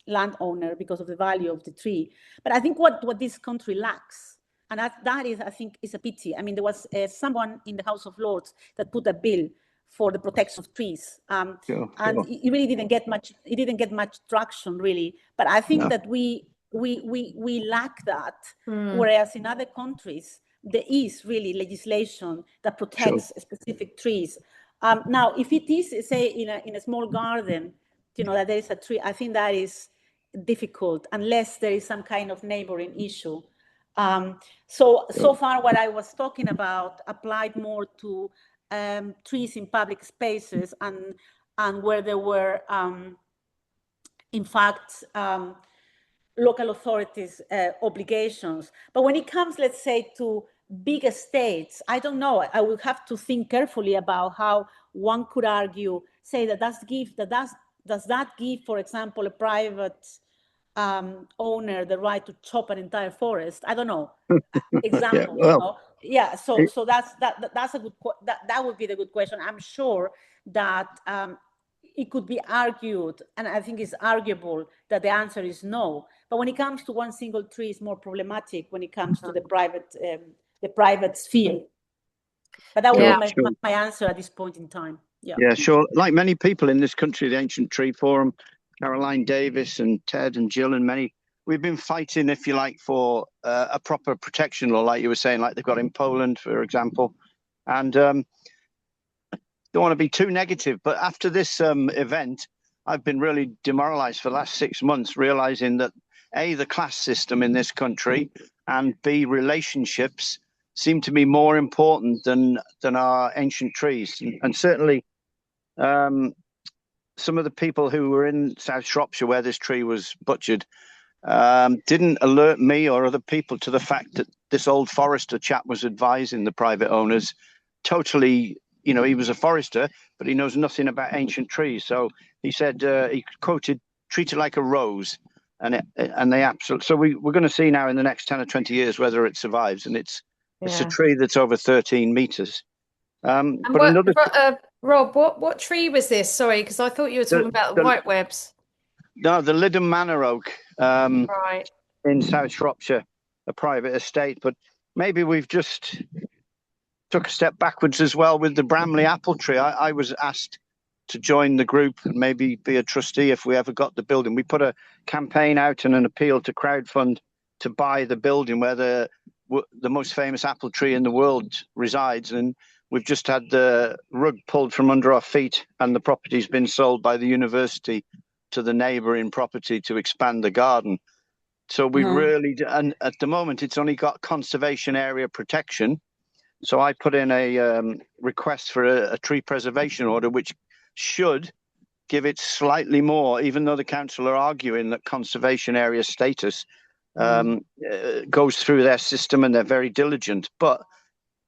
landowner because of the value of the tree. But I think what this country lacks, and that is, I think, is a pity. I mean, there was someone in the House of Lords that put a bill for the protection of trees, and it really didn't get much. It didn't get much traction, really. But I think that we lack that, whereas in other countries there is really legislation that protects specific trees. Now, if it is, say, in a small garden, you know, that there is a tree, I think that is difficult unless there is some kind of neighboring issue. So far, what I was talking about applied more to trees in public spaces and where there were, in fact, local authorities' obligations. But when it comes, let's say, to big estates, I don't know. I will have to think carefully about how one could argue, say that does that give, for example, a private owner the right to chop an entire forest? I don't know. Example, yeah, well, you know? Yeah. So that's a good that would be the good question. I'm sure that it could be argued, and I think it's arguable that the answer is no. But when it comes to one single tree, it's more problematic when it comes to the private sphere. But that would be my answer at this point in time. Yeah, sure. Like many people in this country, the Ancient Tree Forum, Caroline Davis and Ted and Jill and many, we've been fighting, if you like, for a proper protection law, like you were saying, like they've got in Poland, for example. And don't want to be too negative, but after this event, I've been really demoralized for the last 6 months, realizing that A, the class system in this country, and B, relationships seem to be more important than our ancient trees. And certainly some of the people who were in South Shropshire where this tree was butchered didn't alert me or other people to the fact that this old forester chap was advising the private owners totally, you know, he was a forester, but he knows nothing about ancient trees. So he said, he quoted, treat it like a rose. And they absolutely, so we're going to see now in the next 10 or 20 years whether it survives. And it's a tree that's over 13 meters. Rob, what tree was this? Sorry, because I thought you were talking about the white webs. No, the Lyddham Manor Oak right. in South Shropshire, a private estate. But maybe we've just took a step backwards as well with the Bramley apple tree. I was asked to join the group and maybe be a trustee if we ever got the building. We put a campaign out and an appeal to crowdfund to buy the building where the most famous apple tree in the world resides. And we've just had the rug pulled from under our feet and the property's been sold by the university to the neighbouring property to expand the garden. So we really, and at the moment, it's only got conservation area protection. So I put in a request for a tree preservation order, which should give it slightly more, even though the council are arguing that conservation area status goes through their system and they're very diligent. But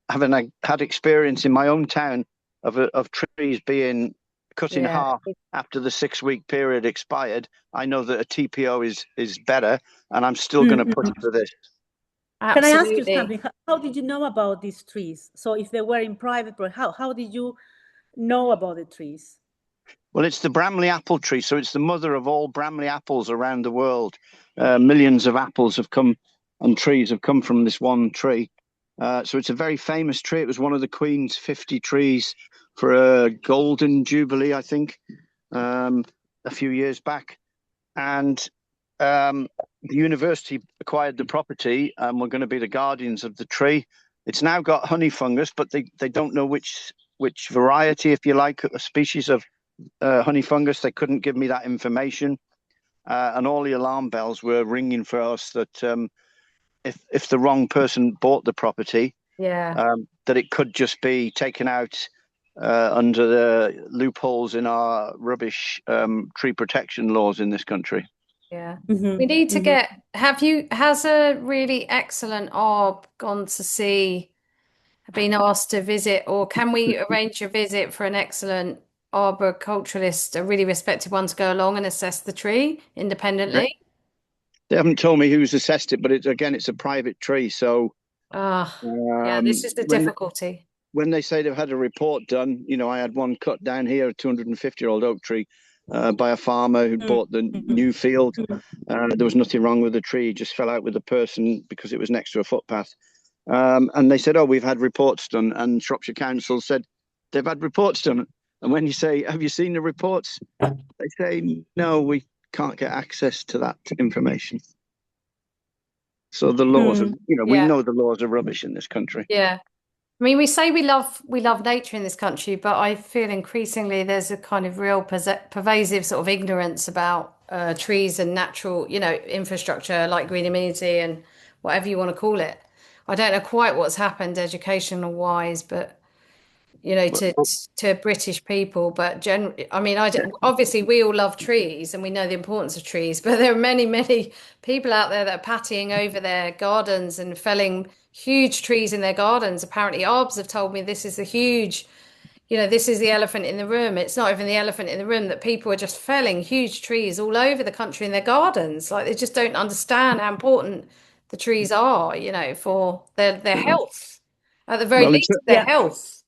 having had experience in my own town of trees being cut in half after the 6-week period expired, I know that a TPO is better, and I'm still going to push for this. Absolutely. Can I ask you something? How did you know about these trees? So if they were in private, how did you know about the trees? Well, it's the Bramley apple tree, so it's the mother of all Bramley apples around the world. Millions of apples have come, and trees have come from this one tree. So it's a very famous tree. It was one of the Queen's 50 trees for a golden jubilee, I think, a few years back. And the university acquired the property, and we're going to be the guardians of the tree. It's now got honey fungus, but they don't know which variety, if you like, a species of honey fungus. They couldn't give me that information. And all the alarm bells were ringing for us that if the wrong person bought the property, that it could just be taken out under the loopholes in our rubbish tree protection laws in this country. Yeah, we need to get. Has a really excellent ARB gone to see, been asked to visit, or can we arrange a visit for an excellent arboriculturalist, a really respected one, to go along and assess the tree independently? They haven't told me who's assessed it, but it's a private tree. So, yeah, this is the difficulty. When they say they've had a report done, I had one cut down here, a 250-year-old oak tree, by a farmer who bought the new field. There was nothing wrong with the tree; it just fell out with the person because it was next to a footpath. And they said, "Oh, we've had reports done," and Shropshire Council said they've had reports done. And when you say, "Have you seen the reports?" they say, "No, we can't get access to that information." So the laws are, we know the laws are rubbish in this country. Yeah. I mean, we say we love nature in this country, but I feel increasingly there's a kind of real pervasive sort of ignorance about trees and natural, infrastructure like green amenity and whatever you want to call it. I don't know quite what's happened educational wise, but to British people, but obviously we all love trees and we know the importance of trees, but there are many, many people out there that are pattying over their gardens and felling huge trees in their gardens. Apparently ARBs have told me this is this is the elephant in the room. It's not even the elephant in the room, that people are just felling huge trees all over the country in their gardens. Like, they just don't understand how important the trees are, for their health, at the very least, their health.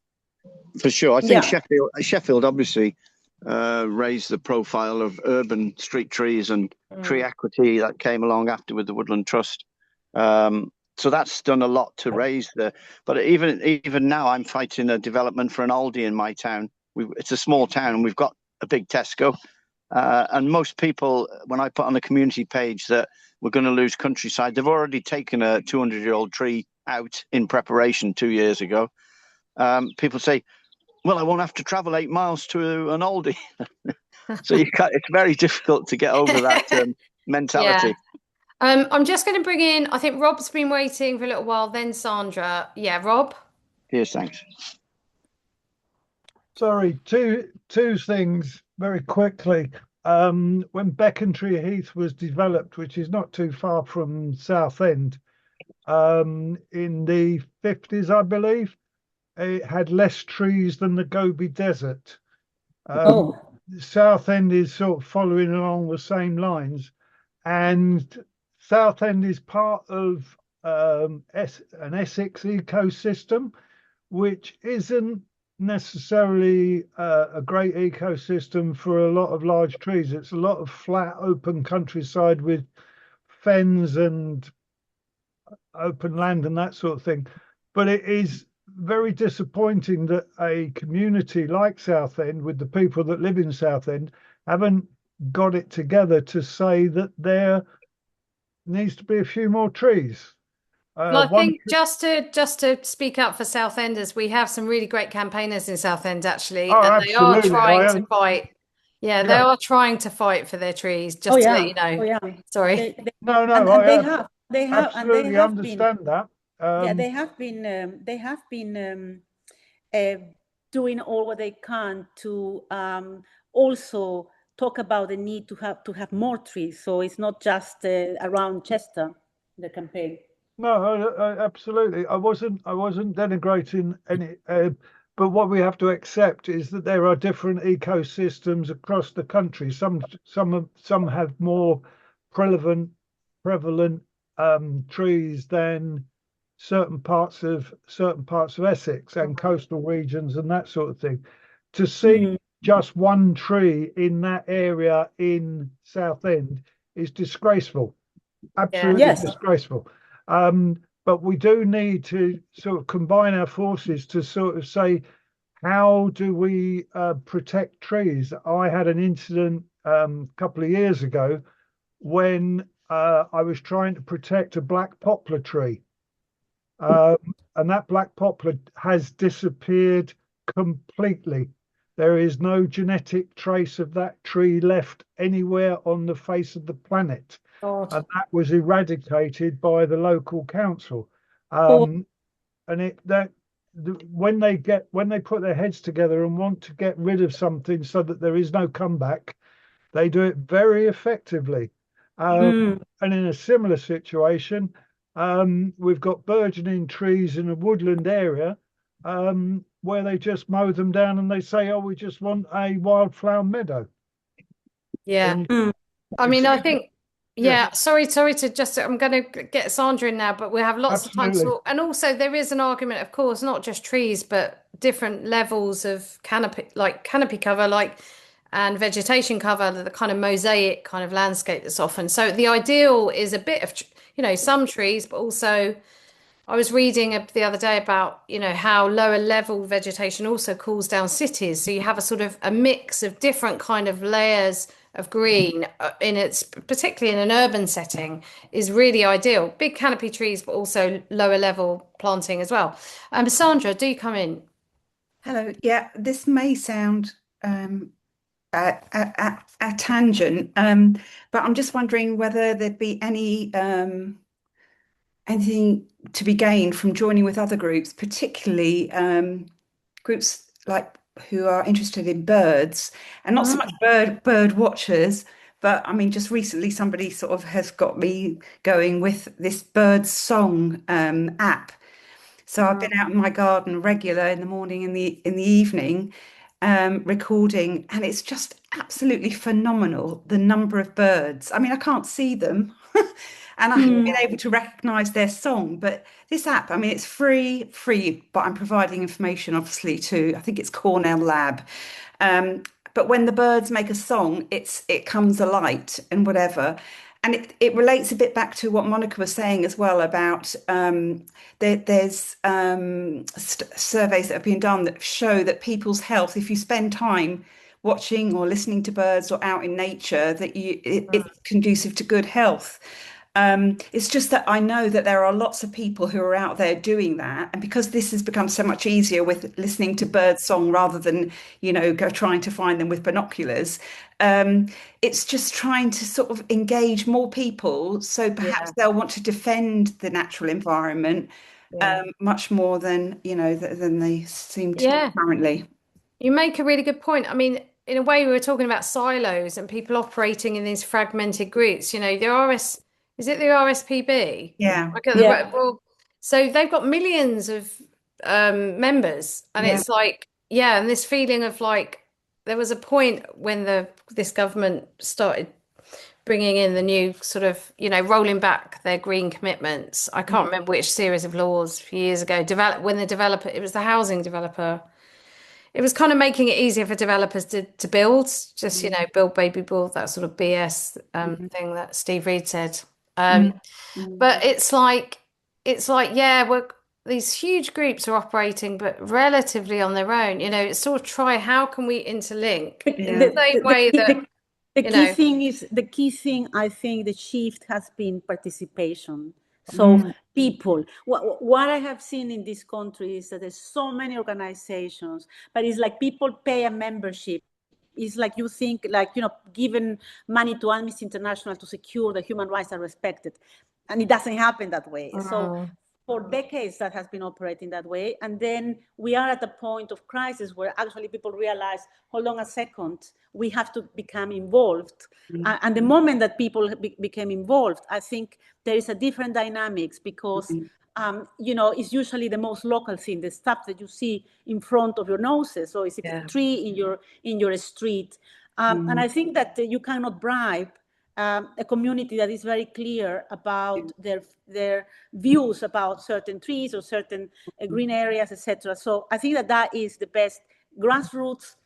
For sure. I think Sheffield obviously raised the profile of urban street trees and tree equity that came along after with the Woodland Trust. So that's done a lot to raise but even now I'm fighting a development for an Aldi in my town. It's a small town and we've got a big Tesco. And most people, when I put on the community page that we're going to lose countryside, they've already taken a 200-year-old tree out in preparation 2 years ago. People say, well, I won't have to travel 8 miles to an Aldi. So it's very difficult to get over that mentality. Yeah. I'm just going to bring in, I think Rob's been waiting for a little while, then Sandra. Yeah, Rob? Yes, thanks. Sorry, two things very quickly. When Becontree Heath was developed, which is not too far from Southend, in the 50s, I believe, it had less trees than the Gobi Desert. Southend is sort of following along the same lines, and Southend is part of an Essex ecosystem, which isn't necessarily a great ecosystem for a lot of large trees. It's a lot of flat, open countryside with fens and open land and that sort of thing. But it is very disappointing that a community like Southend, with the people that live in Southend, haven't got it together to say that there needs to be a few more trees. Well, I think just to speak up for Southenders, we have some really great campaigners in Southend, actually, and they are trying to fight Yeah, they are trying to fight for their trees, Oh just to let yeah, you know. oh yeah. Sorry. No, And I they have absolutely been, understand that. yeah, they have been doing all what they can to also talk about the need to have more trees. So it's not just around Chester, the campaign. No, absolutely. I wasn't denigrating any, but what we have to accept is that there are different ecosystems across the country. Some have more prevalent trees than certain parts of Essex and coastal regions and that sort of thing. To see just one tree in that area in Southend is disgraceful. Absolutely Yes. disgraceful. But we do need to sort of combine our forces to sort of say, how do we protect trees? I had an incident a couple of years ago when I was trying to protect a black poplar tree. And that black poplar has disappeared completely. There is no genetic trace of that tree left anywhere on the face of the planet. God. And that was eradicated by the local council. Oh. And when they put their heads together and want to get rid of something so that there is no comeback, they do it very effectively. And in a similar situation, we've got burgeoning trees in a woodland area where they just mow them down and they say, "Oh, we just want a wildflower meadow." Yeah. And I mean, I it's- think, yeah, sorry to just, I'm going to get Sandra in now, but we have lots of time to absolutely. talk. And also there is an argument, of course, not just trees, but different levels of canopy cover, and vegetation cover, the kind of mosaic kind of landscape that's often. So the ideal is a bit of, some trees, but also I was reading the other day about, how lower level vegetation also cools down cities. So you have a sort of a mix of different kind of layers of green particularly in an urban setting, is really ideal. Big canopy trees, but also lower level planting as well. Sandra, do come in. Hello. Yeah, this may sound a tangent, but I'm just wondering whether there'd be anything to be gained from joining with other groups, particularly groups like who are interested in birds, and not so much bird watchers, but I mean, just recently somebody sort of has got me going with this bird song app. So I've been out in my garden regular in the morning and in the evening, recording, and it's just absolutely phenomenal, the number of birds. I mean, I can't see them, and I haven't been able to recognize their song, but this app, I mean, it's free, but I'm providing information obviously to, I think it's Cornell Lab. But when the birds make a song, it comes alight and whatever. And it relates a bit back to what Monica was saying as well about there's surveys that have been done that show that people's health, if you spend time watching or listening to birds or out in nature, that it's conducive to good health. It's just that I know that there are lots of people who are out there doing that. And because this has become so much easier with listening to bird song rather than, go trying to find them with binoculars, it's just trying to sort of engage more people. So perhaps they'll want to defend the natural environment much more than, than they seem to currently. You make a really good point. I mean, in a way, we were talking about silos and people operating in these fragmented groups. Is it the RSPB? Yeah. Well, so they've got millions of members, and it's like, and this feeling of like, there was a point when this government started bringing in the new sort of, rolling back their green commitments. I can't remember which series of laws a few years ago. It was the housing developer. It was kind of making it easier for developers to build, just, build, baby, build, that sort of BS thing that Steve Reed said. But it's like, these huge groups are operating, but relatively on their own. It's sort of how can we interlink in the same way that the key thing, I think the shift has been participation. So people, what I have seen in this country is that there's so many organizations, but it's like people pay a membership It's like you think, like, giving money to Amnesty International to secure that human rights are respected. And it doesn't happen that way. So for decades, that has been operating that way. And then we are at a point of crisis where actually people realize, hold on a second, we have to become involved. And the moment that people became involved, I think there is a different dynamics, because it's usually the most local thing, the stuff that you see in front of your noses. So it's a tree in your street. And I think that you cannot bribe a community that is very clear about their views about certain trees or certain green areas, etc. So I think that is the best. Grassroots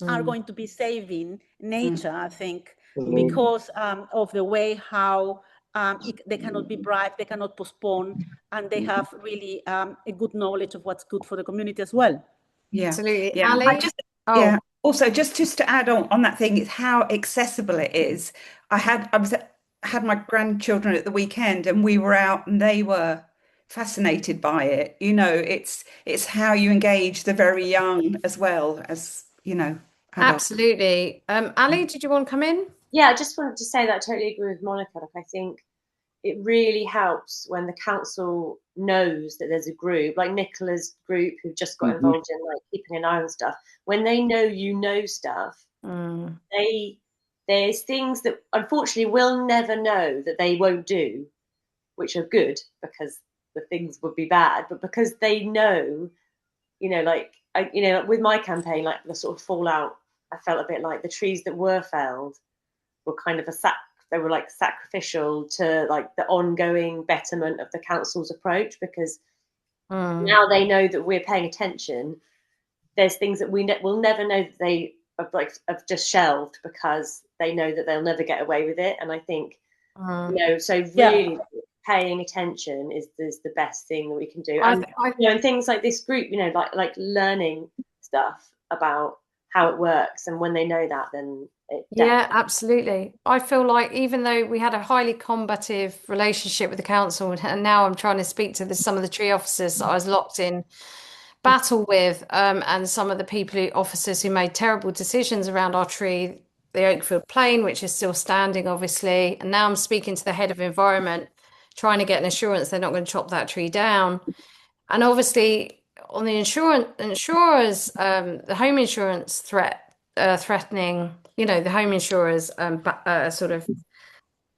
are going to be saving nature, I think, because of the way how they cannot be bribed, they cannot postpone, and they have really a good knowledge of what's good for the community as well. Yeah, absolutely. yeah. Ali? Also, just to add on that thing, is how accessible it is. I had my grandchildren at the weekend, and we were out, and they were fascinated by it. It's how you engage the very young as well as adults. Absolutely. Ali, did you want to come in? Yeah, I just wanted to say that I totally agree with Monica. Like, I think it really helps when the council knows that there's a group like Nicola's group who just got involved in like keeping an eye on stuff. When they know stuff, there's things that unfortunately we'll never know that they won't do, which are good because the things would be bad, but because they know, with my campaign, like the sort of fallout, I felt a bit like the trees that were felled were kind of they were like sacrificial to like the ongoing betterment of the council's approach, because now they know that we're paying attention. There's things that we'll never know that they have just shelved because they know that they'll never get away with it. And I think, so really paying attention is the best thing that we can do. And and things like this group, like learning stuff about how it works, and when they know that, then absolutely. I feel like even though we had a highly combative relationship with the council, and now I'm trying to speak to some of the tree officers that I was locked in battle with, and some of the officers who made terrible decisions around our tree, the Oakfield Plain, which is still standing, obviously. And now I'm speaking to the head of environment, trying to get an assurance they're not going to chop that tree down. And obviously, on the insurers, the home insurance threatening, the home insurers sort of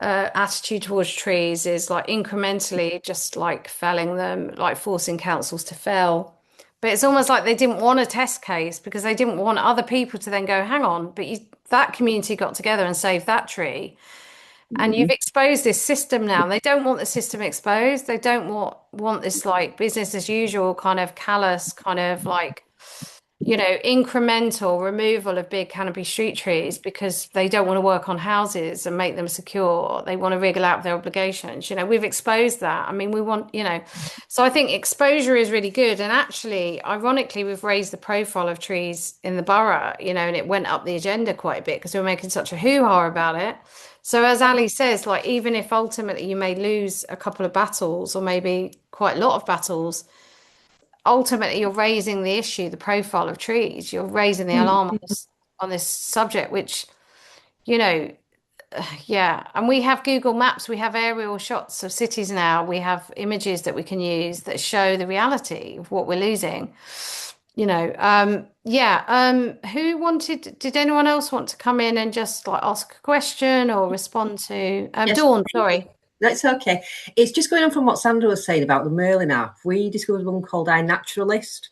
attitude towards trees is like incrementally just like felling them, like forcing councils to fell. But it's almost like they didn't want a test case because they didn't want other people to then go, hang on, but that community got together and saved that tree. And you've exposed this system now. They don't want the system exposed. They don't want this like business as usual kind of callous kind of like, incremental removal of big canopy street trees because they don't want to work on houses and make them secure. They want to wriggle out their obligations. We've exposed that. I mean, we want, so I think exposure is really good. And actually, ironically, we've raised the profile of trees in the borough, and it went up the agenda quite a bit because we were making such a hoo-ha about it. So as Ali says, like, even if ultimately you may lose a couple of battles or maybe quite a lot of battles, ultimately you're raising the issue, the profile of trees. You're raising the alarm on this subject, which, And we have Google Maps. We have aerial shots of cities now. We have images that we can use that show the reality of what we're losing. Did anyone else want to come in and just like ask a question or respond to Dawn? Sorry. That's okay. It's just going on from what Sandra was saying about the Merlin app. We discovered one called iNaturalist.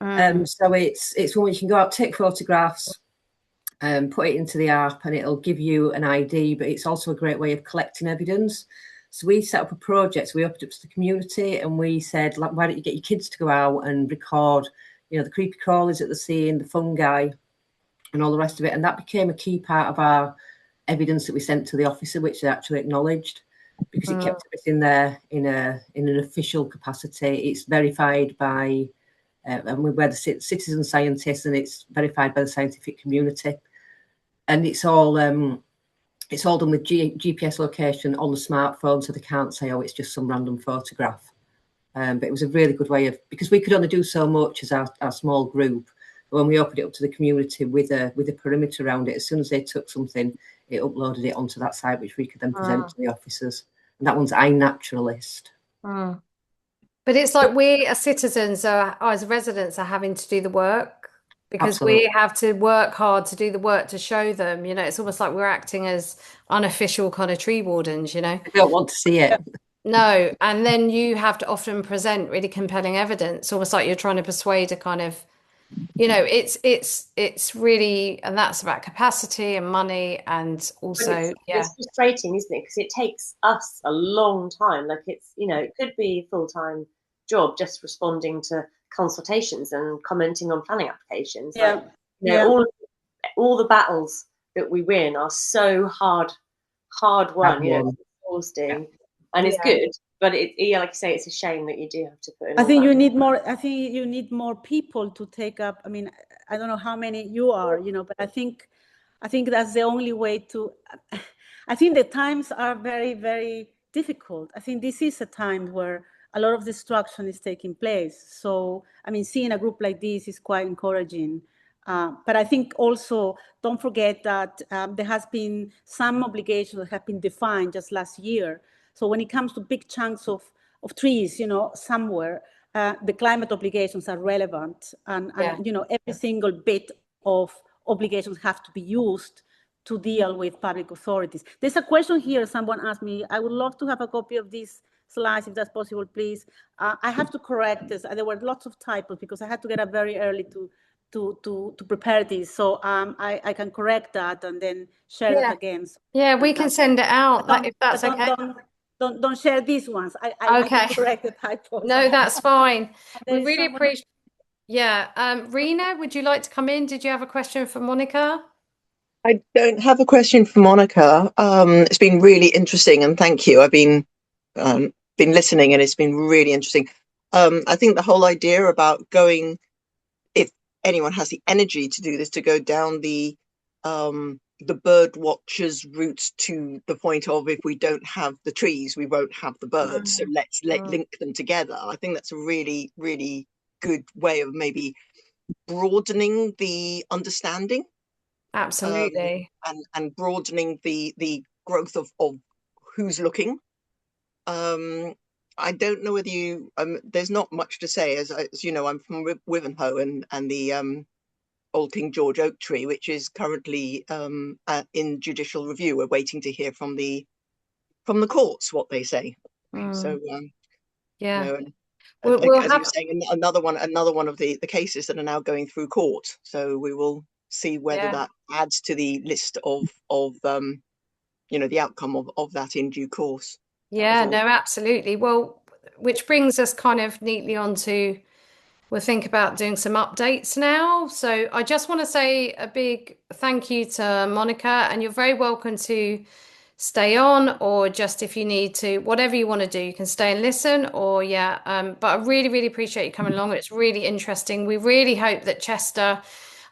So it's one where you can go out, take photographs, put it into the app, and it'll give you an ID, but it's also a great way of collecting evidence. So we set up a project. So we opened up to the community and we said, like, why don't you get your kids to go out and record, the creepy crawlies that they're seeing, the fungi, and all the rest of it. And that became a key part of our evidence that we sent to the officer, which they actually acknowledged, because it kept everything there in an official capacity. It's verified by, and we're the citizen scientists, and it's verified by the scientific community. And it's all done with GPS location on the smartphone, so they can't say, oh, it's just some random photograph. But it was a really good way because we could only do so much as our small group. when we opened it up to the community with a perimeter around it, as soon as they took something, it uploaded it onto that site, which we could then present to the officers. And that one's iNaturalist. But it's like we as citizens, as residents, are having to do the work, because we have to work hard to do the work to show them. You know, it's almost like we're acting as unofficial kind of tree wardens, you know. They don't want to see it. No, and then you have to often present really compelling evidence, almost like you're trying to persuade a kind of, you know, it's really, and that's about capacity and money, and also, it's frustrating, isn't it? Because it takes us a long time. Like, it's, you know, it could be a full-time job just responding to consultations and commenting on planning applications. Yeah. Like, you know, all the battles that we win are so hard won. You know, it's exhausting, and it's good. But like you say, it's a shame that you do have to put in. I think you need more. I think you need more people to take up. I mean, I don't know how many you are, you know, but I think that's the only way to. I think the times are very, very difficult. I think this is a time where a lot of destruction is taking place. So, I mean, seeing a group like this is quite encouraging. But I think also, don't forget that there has been some obligations that have been defined just last year. So when it comes to big chunks of trees, you know, somewhere, the climate obligations are relevant. And you know, every single bit of obligations have to be used to deal with public authorities. There's a question here. Someone asked me, I would love to have a copy of these slides, if that's possible, please. I have to correct this. There were lots of typos because I had to get up very early to prepare this. So I can correct that and then share it again. So we can send it out if that's okay. Don't share these ones. I can correct the typos. No, that's fine. We really appreciate. Rena, would you like to come in? Did you have a question for Monica? I don't have a question for Monica. It's been really interesting, and thank you. I've been listening, and it's been really interesting. I think the whole idea about going, if anyone has the energy to do this, to go down the bird watchers route to the point of, if we don't have the trees, we won't have the birds. So let's link them together. I think that's a really, really good way of maybe broadening the understanding. Absolutely. And broadening the growth of who's looking. I don't know whether you, there's not much to say, as you know, I'm from Wivenhoe and the Old King George oak tree, which is currently in judicial review. We're waiting to hear from the courts what they say. So you know, as you were saying, another one of the cases that are now going through court. So we will see whether that adds to the list of you know, the outcome of that in due course. No, absolutely. Well, which brings us kind of neatly on to, we'll think about doing some updates now. So I just want to say a big thank you to Monica, and you're very welcome to stay on, or just if you need to, whatever you want to do, you can stay and listen, or but I really, really appreciate you coming along. It's really interesting. We really hope that Chester,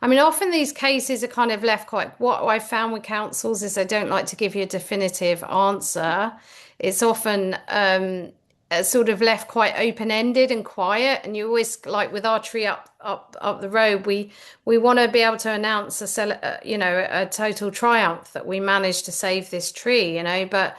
I mean, often these cases are kind of left quite, what I found with councils is they don't like to give you a definitive answer. It's often sort of left quite open-ended and quiet, and you always, like with our tree up the road, we want to be able to announce a total triumph that we managed to save this tree, you know, but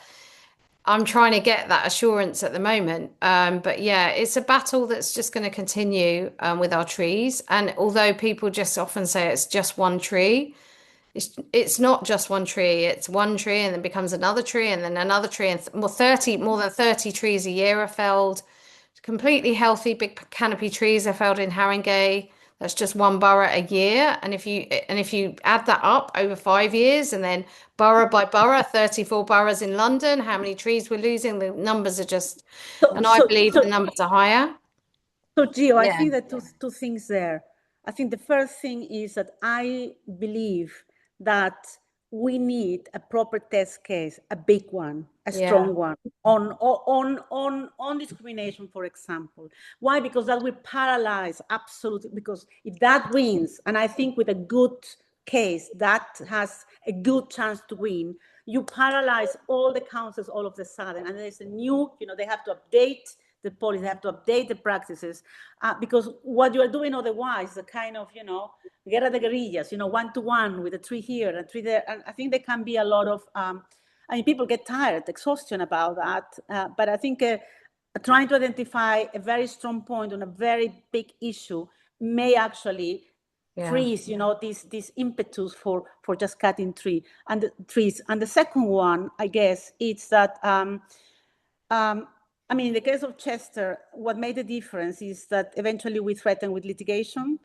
I'm trying to get that assurance at the moment. But it's a battle that's just going to continue with our trees. And although people just often say it's just one tree, it's not just one tree. It's one tree and then becomes another tree and then another tree, and more than 30 trees a year are felled. Completely healthy big canopy trees are felled in Haringey. That's just one borough a year. And if you add that up over 5 years, and then borough by borough, 34 boroughs in London, how many trees we're losing, the numbers are just, I believe the numbers are higher. So Gio, I think that two things there. I think the first thing is that I believe that we need a proper test case, a big one, a strong one on discrimination, for example. Why? Because that will paralyze, absolutely, because if that wins, and I think with a good case that has a good chance to win, you paralyze all the councils all of a sudden, and there's a new, you know, they have to update the policy, they have to update the practices, because what you are doing otherwise, the kind of, guerra de guerrillas, 1-to-1 with a tree here and a tree there. And I think there can be a lot of, people get tired, exhaustion about that. But I think trying to identify a very strong point on a very big issue may actually freeze, this impetus for just cutting trees. And the second one, I guess, it's that, in the case of Chester, what made the difference is that eventually we threatened with litigation.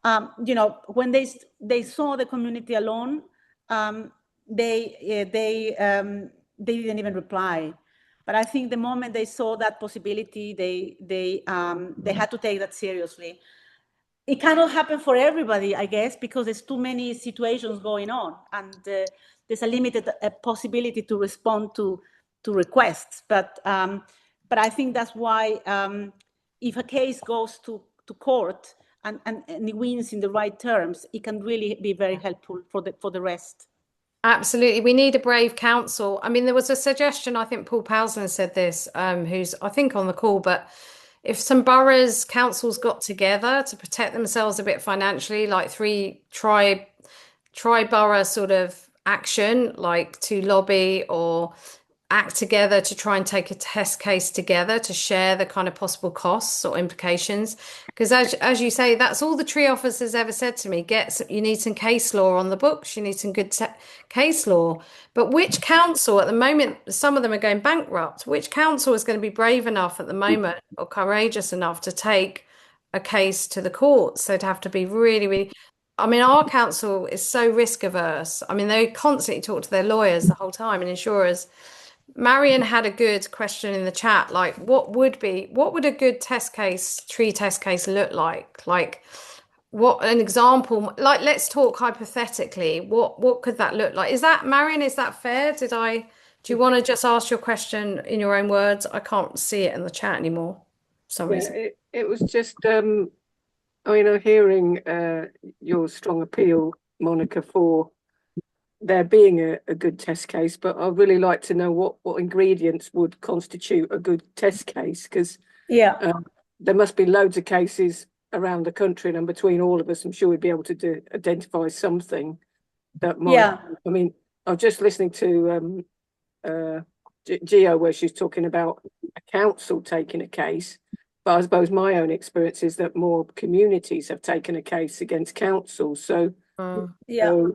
When they saw the community alone, they didn't even reply. But I think the moment they saw that possibility, they had to take that seriously. It cannot happen for everybody, I guess, because there's too many situations going on, and there's a limited possibility to respond to requests. But I think that's why if a case goes to court and it wins in the right terms, it can really be very helpful for the rest. Absolutely. We need a brave council. There was a suggestion, I think Paul Powsner said this, who's, I think, on the call, but if some boroughs, councils got together to protect themselves a bit financially, like tri-borough sort of action, like to lobby or act together to try and take a test case together to share the kind of possible costs or implications. Because as you say, that's all the tree officers ever said to me. You need some case law on the books. You need some good case law. But which council at the moment, some of them are going bankrupt. Which council is going to be brave enough at the moment or courageous enough to take a case to the courts? They'd have to be really, really... our council is so risk averse. They constantly talk to their lawyers the whole time and insurers. Marion had a good question in the chat, like what would a good tree test case look like? Like what an example, like let's talk hypothetically, what could that look like? Is that, Marion, is that fair? Do you want to just ask your question in your own words? I can't see it in the chat anymore for some reason. It was just, I'm hearing your strong appeal, Monica, for there being a good test case, but I'd really like to know what ingredients would constitute a good test case, because there must be loads of cases around the country, and between all of us, I'm sure we'd be able to identify something that might. I was just listening to Gio, where she's talking about a council taking a case, but I suppose my own experience is that more communities have taken a case against councils. So. Exactly.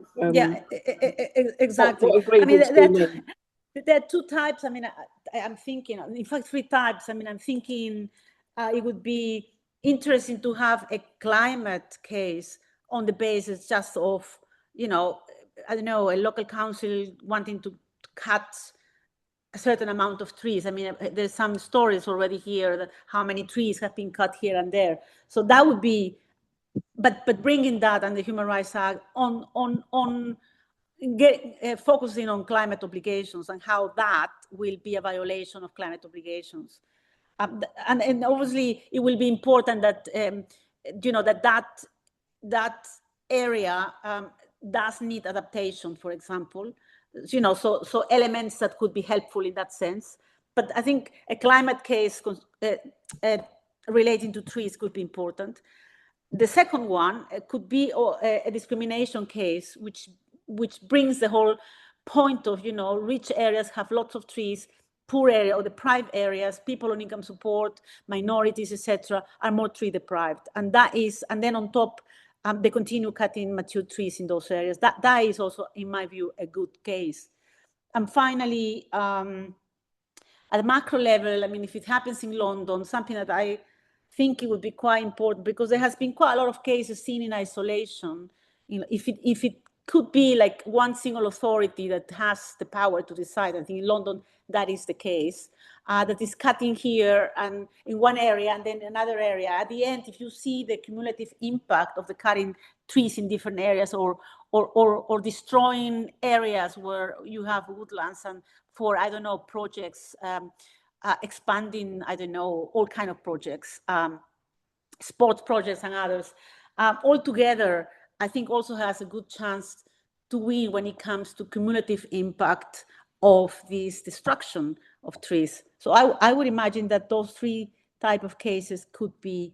There are two types. I'm thinking, in fact, three types. I'm thinking it would be interesting to have a climate case on the basis just of, a local council wanting to cut a certain amount of trees. There's some stories already here that how many trees have been cut here and there. So that would be. But bringing that and the Human Rights Act focusing on climate obligations and how that will be a violation of climate obligations, and obviously it will be important that that area does need adaptation, for example, so elements that could be helpful in that sense. But I think a climate case relating to trees could be important. The second one could be a discrimination case, which brings the whole point of, rich areas have lots of trees, poor area or deprived areas, people on income support, minorities, etc., are more tree deprived. And then on top, they continue cutting mature trees in those areas. That is also, in my view, a good case. And finally, at the macro level, if it happens in London, something that I think it would be quite important, because there has been quite a lot of cases seen in isolation. If it could be like one single authority that has the power to decide, I think in London that is the case, that is cutting here and in one area and then another area. At the end, if you see the cumulative impact of the cutting trees in different areas or destroying areas where you have woodlands and for, projects, expanding, all kind of projects, sports projects and others. Altogether, I think also has a good chance to win when it comes to cumulative impact of this destruction of trees. So I would imagine that those three type of cases could be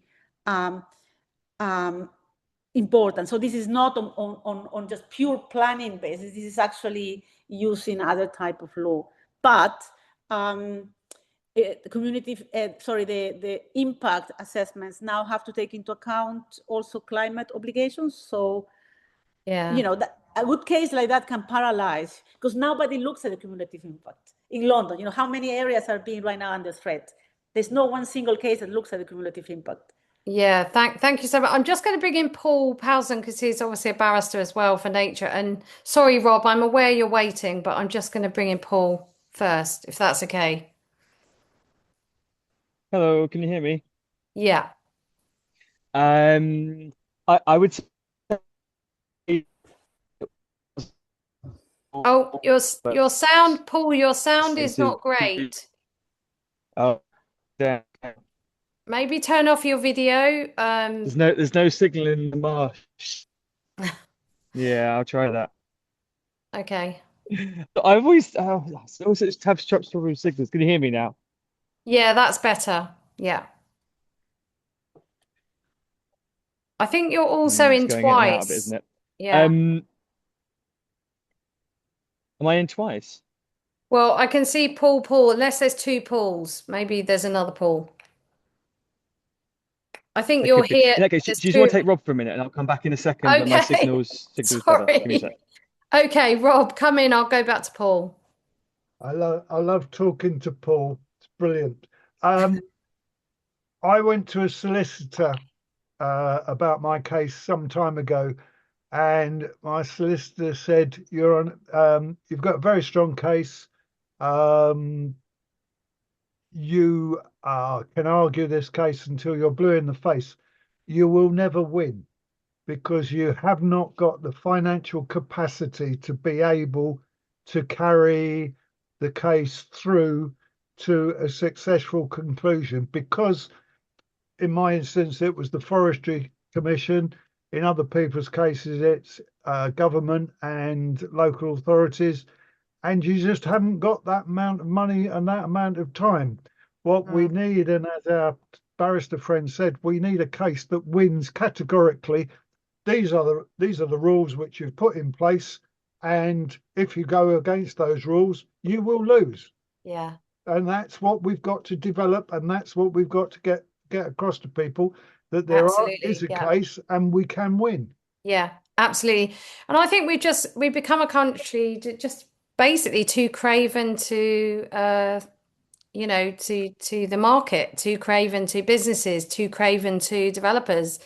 important. So this is not on just pure planning basis. This is actually using other type of law. But the community, the impact assessments now have to take into account also climate obligations. So, yeah, you know, a good case like that can paralyze because nobody looks at the cumulative impact. In London, you know, how many areas are being right now under threat? There's no one single case that looks at the cumulative impact. yeah. Thank you so much. I'm just going to bring in Paul Powson because he's obviously a barrister as well for nature. And sorry, Rob, I'm aware you're waiting, but I'm just going to bring in Paul first, if that's okay. Hello, can you hear me? Yeah. I would say Oh, your sound, Paul, your sound is not great. Oh, damn. Maybe turn off your video. There's no signal in the marsh. Yeah, I'll try that. Okay. I've always also have trouble with signals. Can you hear me now? Yeah, that's better. Yeah. I think you're also It's in going in and out of it, twice. isn't it? Yeah. Am I in twice? Well, I can see Paul, unless there's two Pauls. Maybe there's another Paul. I think There you're could be. here. In that case, do There's you just want two. to take Rob for a minute and I'll come back in a second when my Okay. signal's better. Give me a Sorry. sec. Okay, Rob, come in. I'll go back to Paul. I love talking to Paul. It's brilliant. I went to a solicitor about my case some time ago, and my solicitor said, "You've got a very strong case. You can argue this case until you're blue in the face. You will never win because you have not got the financial capacity to be able to carry the case through to a successful conclusion. Because in my instance, it was the Forestry Commission. In other people's cases, it's government and local authorities. And you just haven't got that amount of money and that amount of time. What we need, and as our barrister friend said, we need a case that wins categorically. These are the rules which you've put in place, and if you go against those rules, you will lose. Yeah. And that's what we've got to develop, and that's what we've got to get across to people, that there is a case and we can win. Yeah, absolutely. And I think we've become a country just basically too craven to to the market, too craven to businesses, too craven to developers.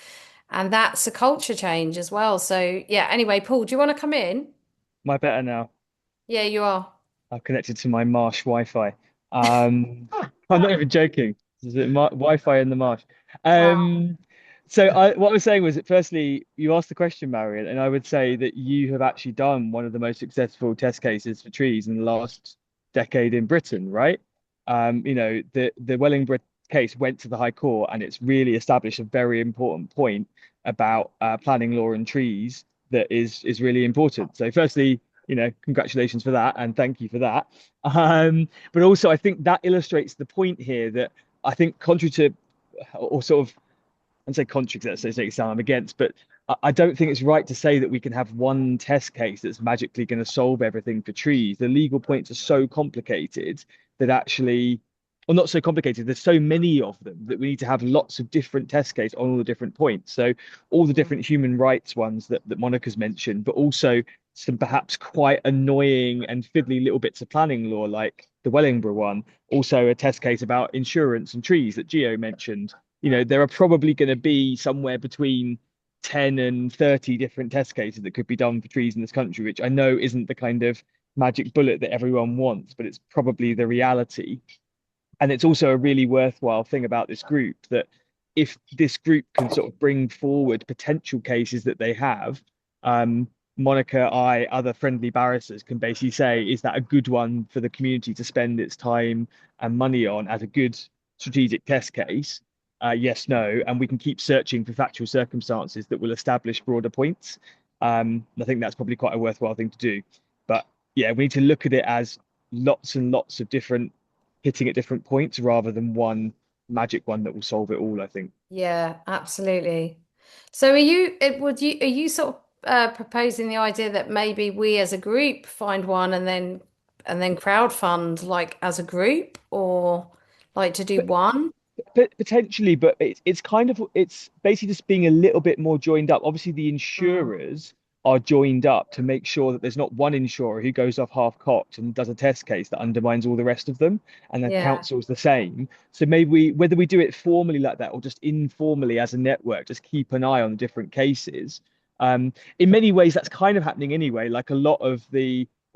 And that's a culture change as well. So yeah, anyway, Paul, do you want to come in? Am I better now? Yeah, you are. I've connected to my marsh Wi-Fi. I'm not even joking. Is it Wi-Fi in the marsh? So what I was saying was that firstly, you asked the question, Marion, and I would say that you have actually done one of the most successful test cases for trees in the last decade in Britain, right? The Wellingborough case went to the High Court, and it's really established a very important point about planning law and trees that is really important. So firstly, congratulations for that, and thank you for that. But also, I think that illustrates the point here that I think contrary to, or sort of, and say contrary to that, so sound I'm against, but I don't think it's right to say that we can have one test case that's magically going to solve everything for trees. The legal points are so complicated that actually, or not so complicated, there's so many of them that we need to have lots of different test cases on all the different points. So all the different human rights ones that Monica's mentioned, but also some perhaps quite annoying and fiddly little bits of planning law, like the Wellingborough one, also a test case about insurance and trees that Gio mentioned. There are probably going to be somewhere between 10 and 30 different test cases that could be done for trees in this country, which I know isn't the kind of magic bullet that everyone wants, but it's probably the reality. And it's also a really worthwhile thing about this group that if this group can sort of bring forward potential cases that they have, Monica, other friendly barristers can basically say, is that a good one for the community to spend its time and money on as a good strategic test case? Yes, no, and we can keep searching for factual circumstances that will establish broader points. I think that's probably quite a worthwhile thing to do. But yeah, we need to look at it as lots and lots of different hitting at different points rather than one magic one that will solve it all, I think. Yeah, absolutely. So are you sort of proposing the idea that maybe we as a group find one and then crowdfund like as a group, or like to do one? Potentially, but it's kind of, it's basically just being a little bit more joined up. Obviously, the Mm. insurers are joined up to make sure that there's not one insurer who goes off half-cocked and does a test case that undermines all the rest of them, and the Yeah. council's the same. So maybe whether we do it formally like that or just informally as a network, just keep an eye on different cases. In many ways, that's kind of happening anyway. Like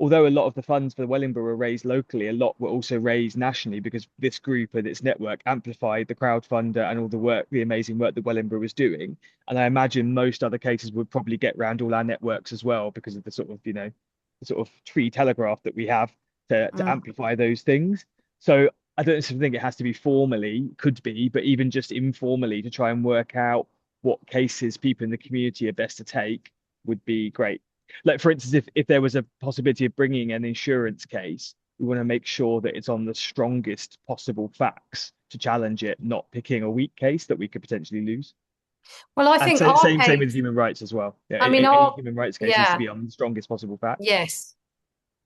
although a lot of the funds for Wellingborough were raised locally, a lot were also raised nationally because this group and its network amplified the crowdfunder and all the amazing work that Wellingborough was doing. And I imagine most other cases would probably get round all our networks as well because of the sort of, the sort of tree telegraph that we have to Mm. amplify those things. So I don't necessarily think it has to be formally, could be, but even just informally to try and work out what cases people in the community are best to take would be great. Like, for instance, if there was a possibility of bringing an insurance case, we want to make sure that it's on the strongest possible facts to challenge it, not picking a weak case that we could potentially lose. Well, I And think so, our same with case, human rights as well. Yeah, I mean, any human rights case needs to yeah, be on the strongest possible facts. yes.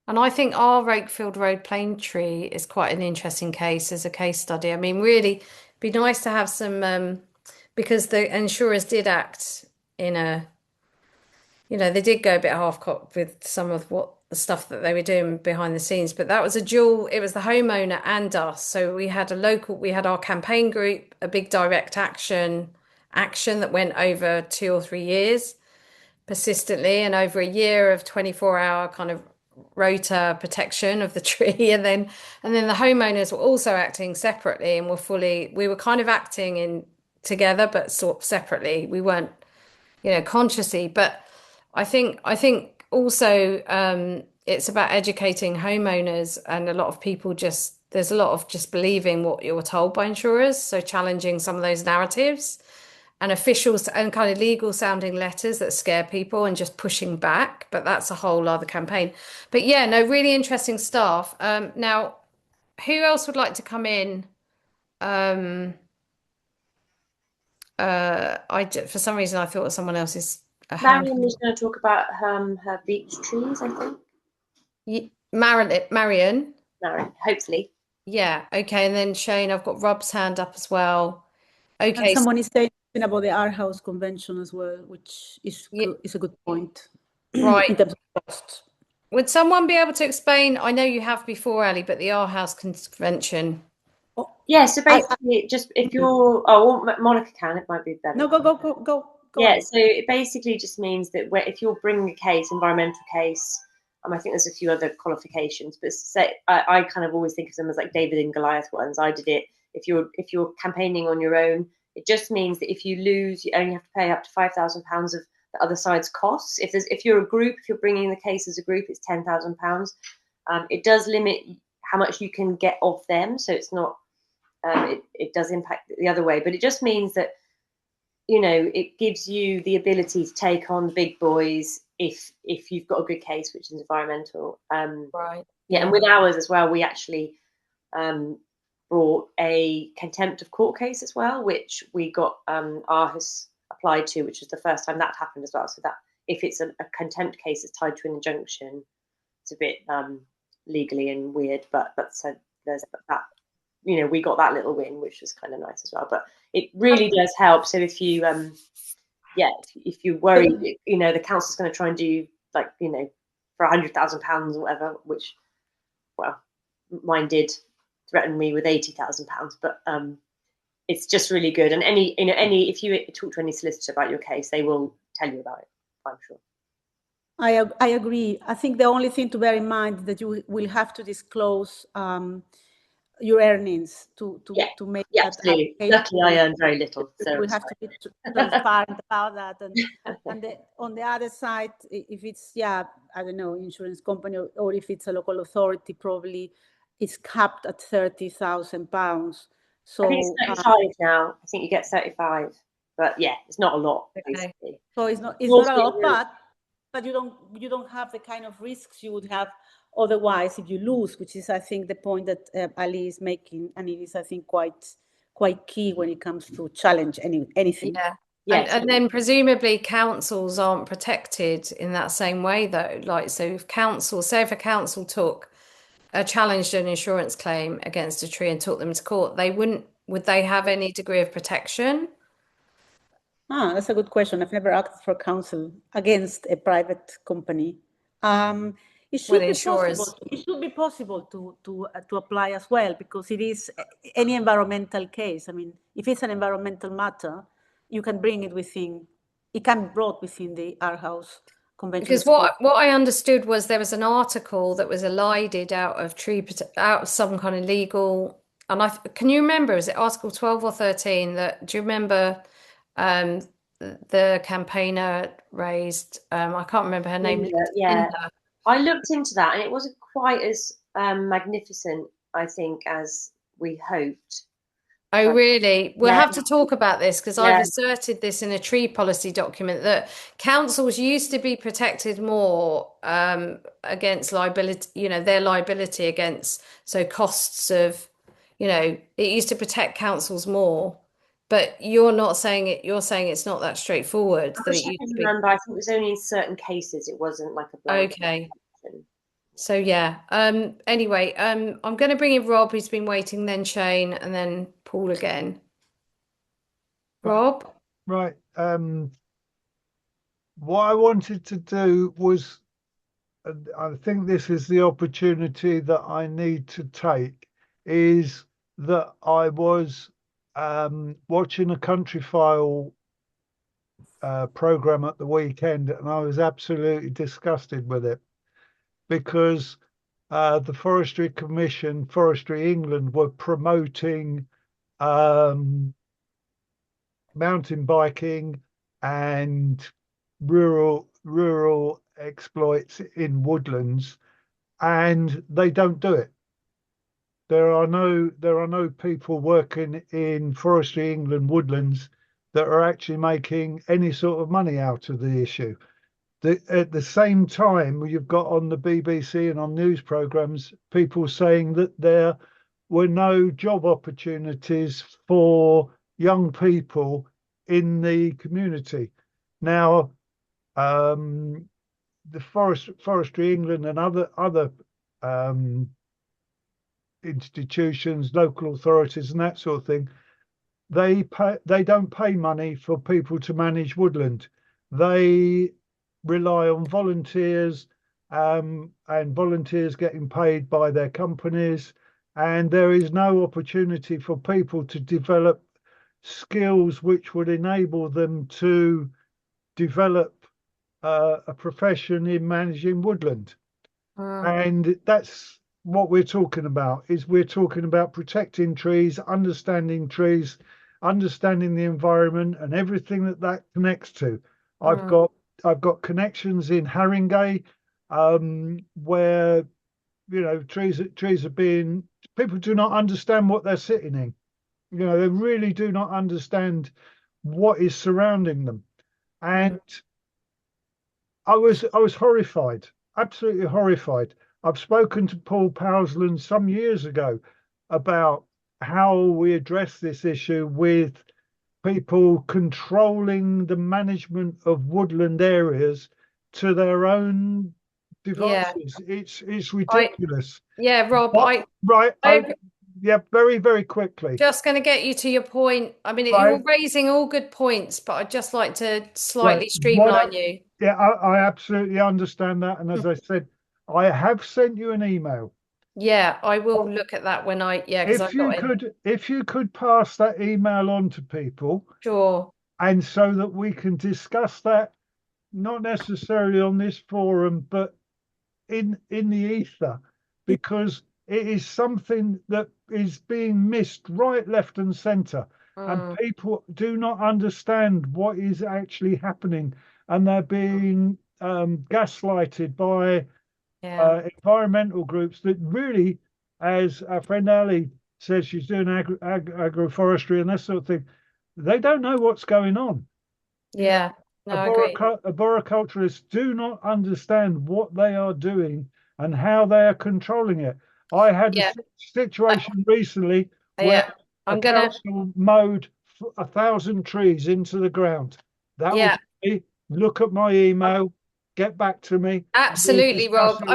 And I think our Rakefield Road plane tree is quite an interesting case as a case study. I mean, really, be nice to have some, because the insurers did act in a, they did go a bit half-cocked with some of what the stuff that they were doing behind the scenes. But that was it was the homeowner and us. So we had our campaign group, a big direct action that went over 2 or 3 years persistently, and over a year of 24-hour kind of rota protection of the tree, and then the homeowners were also acting separately and we were kind of acting in together but sort of separately. We weren't, consciously, but I think also it's about educating homeowners, and a lot of people there's a lot of just believing what you're told by insurers, so challenging some of those narratives and officials and kind of legal sounding letters that scare people and just pushing back. But that's a whole other campaign. But yeah, no, really interesting stuff. Now, who else would like to come in? For some reason I thought someone else's hand. Marion was going to talk about her beech trees, I think. Marion. Hopefully. Yeah. Okay. And then Shane, I've got Rob's hand up as well. And Okay. someone is saying about the Art House Convention as well, which is a good point. Right. In terms of cost. Would someone be able to explain? I know you have before, Ali, but the Art House Convention. Yeah, so basically, just if you're, Monica can, it might be better. No, go. Yeah, so it basically just means that if you're bringing a case, environmental case, I think there's a few other qualifications, but I kind of always think of them as like David and Goliath ones. I did it. If you're campaigning on your own, it just means that if you lose, you only have to pay up to £5,000 of the other side's costs. If you're a group, if you're bringing the case as a group, it's £10,000. It does limit how much you can get of them, so it's not. It does impact the other way, but it just means that it gives you the ability to take on the big boys if you've got a good case, which is environmental. Right. Yeah, and with ours as well, we actually brought a contempt of court case as well, which we got ARHUS applied to, which was the first time that happened as well. So that if it's a contempt case that's tied to an injunction, it's a bit legally and weird, but there's that. We got that little win, which was kind of nice as well. But it really does help. So if you, if you worry, the council's going to try and do for £100,000 or whatever, which, well, mine did threaten me with £80,000. But it's just really good. And if you talk to any solicitor about your case, they will tell you about it, I'm sure. I agree. I think the only thing to bear in mind is that you will have to disclose your earnings to make that. Absolutely. Luckily, I earn very little, so we have to be transparent about that. And on the other side, if it's I don't know, insurance company or if it's a local authority, probably it's capped at £30,000. So I think it's 35 now. I think you get 35, but yeah, it's not a lot. Basically. So it's not a lot, but you don't have the kind of risks you would have otherwise if you lose, which is I think the point that Ali is making, and it is I think quite quite key when it comes to challenge anything. Yeah. Yes. And then presumably councils aren't protected in that same way though. Like, so if a council challenged an insurance claim against a tree and took them to court, would they have any degree of protection? That's a good question. I've never acted for counsel against a private company. It should be possible. It should be possible to apply as well, because it is any environmental case. I mean, if it's an environmental matter, you can bring it within. It can be brought within the Aarhus Convention. Because what I understood was there was an article that was elided out of some kind of legal. And can you remember? Is it Article 12 or 13? Do you remember? The campaigner raised. I can't remember her name. Yeah. I looked into that, and it wasn't quite as magnificent, I think, as we hoped. Oh, really? We'll have to talk about this, because I've asserted this in a tree policy document that councils used to be protected more against liability, their liability against, so costs of, it used to protect councils more. But you're not saying it. You're saying it's not that straightforward. I remember. I think it was only in certain cases. It wasn't like a blanket. Okay. So yeah. Anyway, I'm going to bring in Rob, who's been waiting, then Shane, and then Paul again. Rob. Right. What I wanted to do was, I think this is the opportunity that I need to take, is that I was watching a Country File program at the weekend, and I was absolutely disgusted with it, because the Forestry Commission, Forestry England, were promoting mountain biking and rural exploits in woodlands, and they don't do it. There are no people working in Forestry England woodlands that are actually making any sort of money out of the issue. At the same time, you've got on the BBC and on news programmes people saying that there were no job opportunities for young people in the community. Now, the Forestry England and other institutions, local authorities, and that sort of thing, they don't pay money for people to manage woodland. They rely on volunteers, and volunteers getting paid by their companies, and there is no opportunity for people to develop skills which would enable them to develop a profession in managing woodland. And that's what we're talking about. We're talking about protecting trees, understanding the environment and everything that connects to. I've got connections in Haringey, where trees are being, people do not understand what they're sitting in. They really do not understand what is surrounding them. And I was horrified, absolutely horrified. I've spoken to Paul Powsland some years ago about how we address this issue with people controlling the management of woodland areas to their own devices. It's ridiculous. Rob. Very, very quickly. Just going to get you to your point. I mean, you're raising all good points, but I'd just like to slightly streamline you. Yeah, I absolutely understand that. And as I said, I have sent you an email. Yeah, I will look at that when if you could pass that email on to people. Sure. And so that we can discuss that, not necessarily on this forum, but in the ether, because it is something that is being missed right, left and centre. And people do not understand what is actually happening, and they're being gaslighted by environmental groups that really, as our friend Ali says, she's doing agroforestry and that sort of thing, they don't know what's going on. Yeah, no, I agree. Arboriculturists do not understand what they are doing and how they are controlling it. I had a situation recently where a I'm gonna, council mowed 1,000 trees into the ground. That yeah, was me. Look at my email, get back to me, and we'll absolutely, discuss Rob. it further.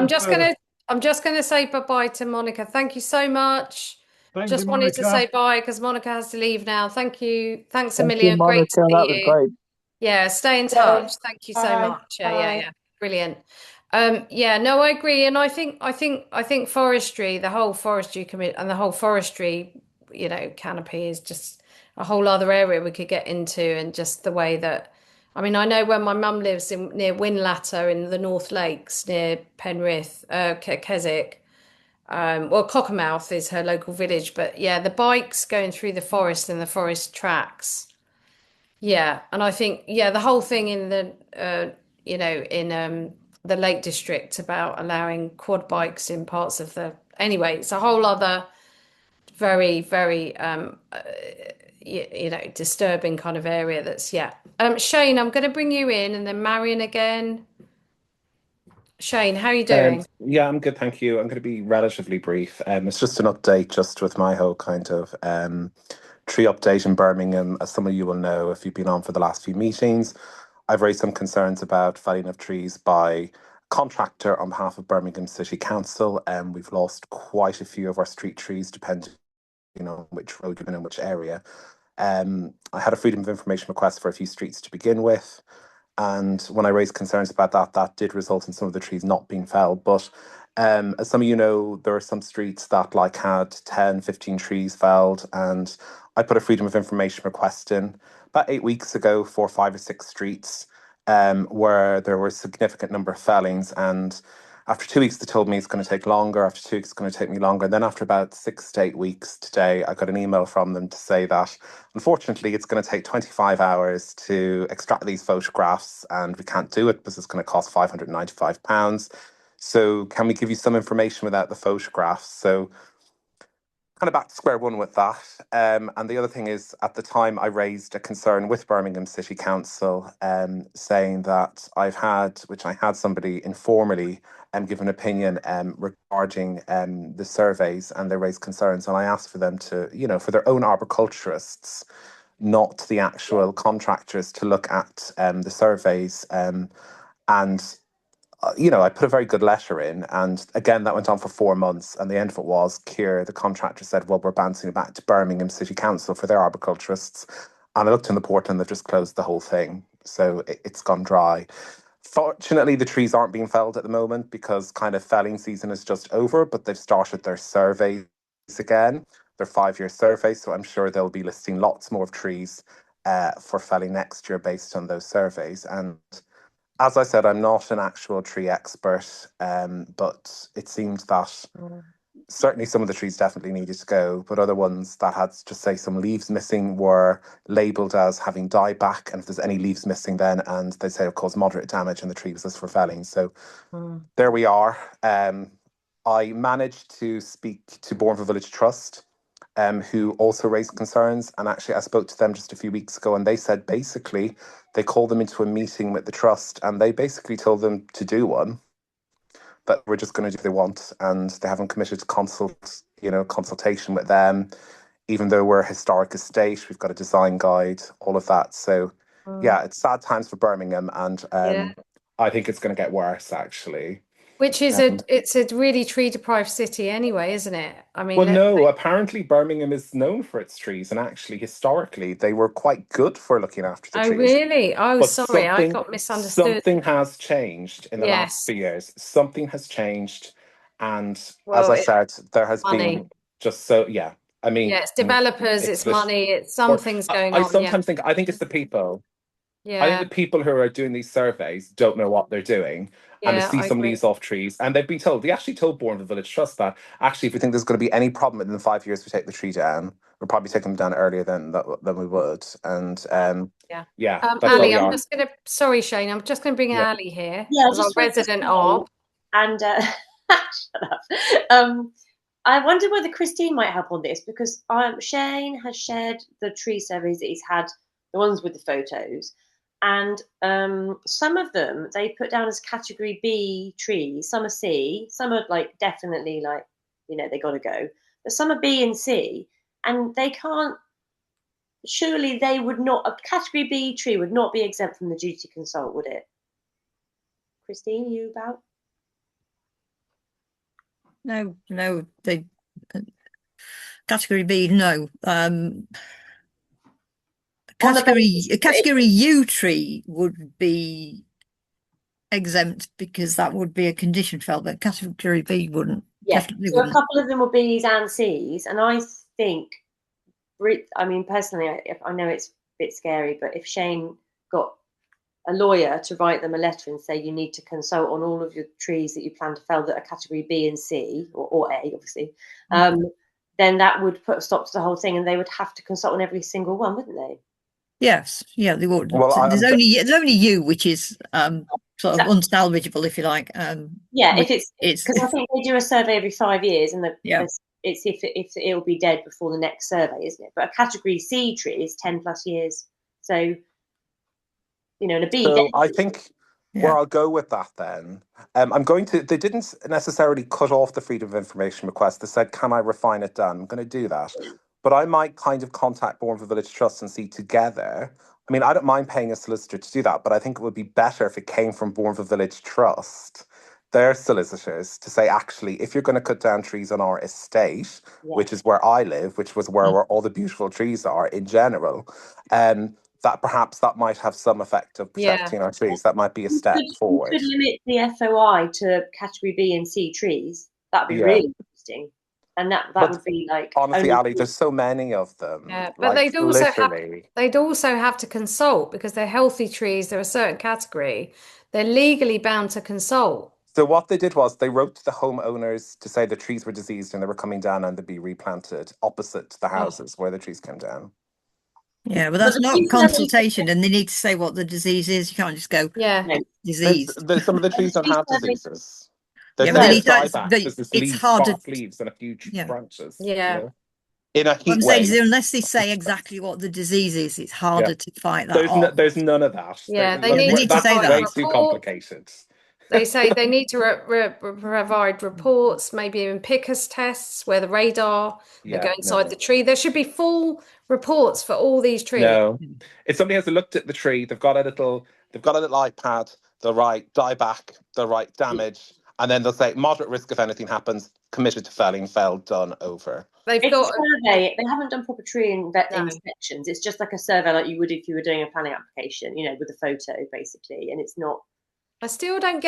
I'm just gonna say bye-bye to Monica. Thank you so much. Thank you, Just wanted to Monica. say bye because Monica has to leave now. Thank you. Thanks a Thank you, million. Great to Monica. That see was you. great. Yeah, stay in Bye. touch. Thank you so Bye. much. Bye. Yeah. Brilliant. Yeah, no, I agree. And I think forestry, the whole forestry commit and the whole forestry, canopy is just a whole other area we could get into, and just the way that, I mean, I know where my mum lives near Whinlatter in the North Lakes near Penrith, Keswick. Well, Cockermouth is her local village, but yeah, the bikes going through the forest and the forest tracks. Yeah, and I think the whole thing in the Lake District about allowing quad bikes in parts of the anyway, it's a whole other very very disturbing kind of area. That's yeah. Shane, I'm going to bring you in, and then Marion again. Shane, how are you doing? Yeah, I'm good, thank you. I'm going to be relatively brief. It's just an update, just with my whole kind of tree update in Birmingham. As some of you will know, if you've been on for the last few meetings, I've raised some concerns about felling of trees by contractor on behalf of Birmingham City Council, and we've lost quite a few of our street trees, depending on which road you're in and which area. I had a freedom of information request for a few streets to begin with. And when I raised concerns about that, that did result in some of the trees not being felled. But as some of you know, there are some streets that had 10, 15 trees felled. And I put a freedom of information request in about 8 weeks ago for 5 or 6 streets where there were a significant number of fellings. And after 2 weeks, they told me it's going to take longer. After 2 weeks, it's going to take me longer. And then after about 6 to 8 weeks today, I got an email from them to say that, unfortunately, it's going to take 25 hours to extract these photographs, and we can't do it because it's going to cost £595. So can we give you some information without the photographs? So kind of back to square one with that. And the other thing is, at the time, I raised a concern with Birmingham City Council, saying that I had somebody informally give an opinion regarding the surveys, and they raised concerns, and I asked for them to, for their own arboriculturists, not the actual contractors, to look at the surveys. And I put a very good letter in, and again, that went on for 4 months. And the end of it was, Kier, the contractor, said, well, we're bouncing it back to Birmingham City Council for their arboriculturists. And I looked in the portal and they've just closed the whole thing. So it's gone dry. Fortunately, the trees aren't being felled at the moment because kind of felling season is just over, but they've started their surveys again, their 5-year survey. So I'm sure they'll be listing lots more of trees for felling next year based on those surveys. And as I said, I'm not an actual tree expert, but it seemed that certainly some of the trees definitely needed to go, but other ones that had, just say, some leaves missing were labelled as having dieback, and if there's any leaves missing then, and they say it caused moderate damage and the tree was just for felling. So there we are. I managed to speak to Bourneville Village Trust, who also raised concerns. And actually, I spoke to them just a few weeks ago, and they said basically they called them into a meeting with the trust, and they basically told them to do one, but we're just going to do what they want, and they haven't committed to consultation with them. Even though we're a historic estate, we've got a design guide, all of that. So yeah, it's sad times for Birmingham, and I think it's going to get worse, actually. Which is it's a really tree deprived city anyway, isn't it? I mean, well, no, apparently Birmingham is known for its trees, and actually historically they were quite good for looking after the trees. Oh, really? Oh, But sorry, I got misunderstood. Something has changed in the last few years. Something has changed, and as I said, there has been just so I mean, it's developers, it's money, it's something's going on. I sometimes think it's the people. I think the people who are doing these surveys don't know what they're doing, and they see some leaves off trees, and they've been told. They actually told Bourneville Village Trust that actually, if we think there's going to be any problem within 5 years, we take the tree down. We're probably taking them down earlier than we would. And that's Ali, I'm just going to. Sorry, Shane, I'm just going to bring Ali here. Yeah, as our resident ARB. And shut up. I wonder whether Christine might help on this, because Shane has shared the tree surveys that he's had, the ones with the photos. And some of them they put down as category B trees. Some are C. Some are definitely they got to go. But some are B and C. and they can't. Surely they would not. A category B tree would not be exempt from the duty to consult, would it? Christine, you about? No, they category B, no. Category U tree would be exempt because that would be a condition felt, but category B wouldn't. Yeah, Definitely so wouldn't. a couple of them were Bs and Cs, and I think, I mean, personally, I know it's a bit scary, but if Shane got a lawyer to write them a letter and say you need to consult on all of your trees that you plan to fell that are category B and C, or A, obviously, then that would put a stop to the whole thing, and they would have to consult on every single one, wouldn't they? Yes, yeah, they would. Well, there's only you, which is sort of unsalvageable, if you like. Yeah, if it's because I think they do a survey every 5 years, and it's if it'll be dead before the next survey, isn't it? But a category C tree is 10 plus years, so and a B. So I think where I'll go with that then, they didn't necessarily cut off the freedom of information request. They said, can I refine it down? I'm going to do that. But I might kind of contact Bourneville Village Trust and see together. I mean, I don't mind paying a solicitor to do that, but I think it would be better if it came from Bourneville Village Trust, their solicitors, to say, actually, if you're going to cut down trees on our estate, which is where I live, which was where all the beautiful trees are in general, that perhaps that might have some effect of protecting our trees. That might be a step forward. You could limit the FOI to category B and C trees. That'd be really interesting. And that would be like, honestly, Ali, there's so many of them. Yeah, but they'd also have to consult because they're healthy trees. They're a certain category. They're legally bound to consult. So what they did was they wrote to the homeowners to say the trees were diseased and they were coming down and they'd be replanted opposite the houses where the trees came down. Yeah, but that's not consultation, and they need to say what the disease is. You can't just go, disease. Some of the trees don't have diseases. It's harder. Leaves and a few branches. Yeah. In a heat I'm wave. saying unless they say exactly what the disease is, it's harder to fight that off. There's none of that. Yeah, they need to say that. Way too complicated. They say they need to provide reports, maybe even Picus tests where the radar will go inside the tree. There should be full reports for all these trees. No, if somebody has looked at the tree, they've got a little iPad. They'll write dieback. They'll write damage, and then they'll say moderate risk if anything happens. Committed to felling, felled, done, over. It's a survey. They haven't done proper tree inspections. It's just like a survey, like you would if you were doing a planning application, with a photo, basically, and it's not. I still don't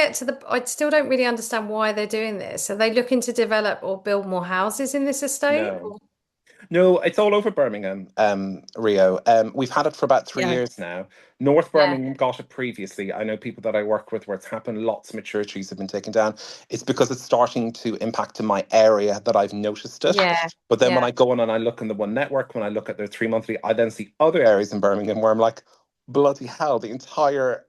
really understand why they're doing this. Are they looking to develop or build more houses in this estate? No, it's all over Birmingham, Rio. We've had it for about 3 years now. North Birmingham got it previously. I know people that I work with where it's happened. Lots of mature trees have been taken down. It's because it's starting to impact in my area that I've noticed it. Yeah. But then when I go on and I look in the One Network, when I look at their 3 monthly, I then see other areas in Birmingham where I'm like, bloody hell,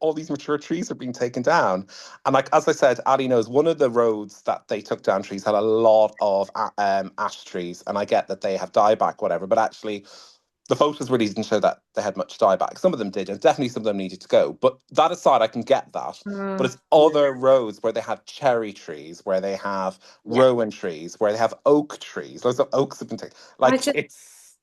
all these mature trees are being taken down. And like, as I said, Ali knows one of the roads that they took down trees had a lot of ash trees. And I get that they have dieback, whatever, but actually the photos really didn't show that they had much dieback. Some of them did, and definitely some of them needed to go. But that aside, I can get that. But it's other roads where they have cherry trees, where they have rowan trees, where they have oak trees. Loads of oaks have been taken. Like,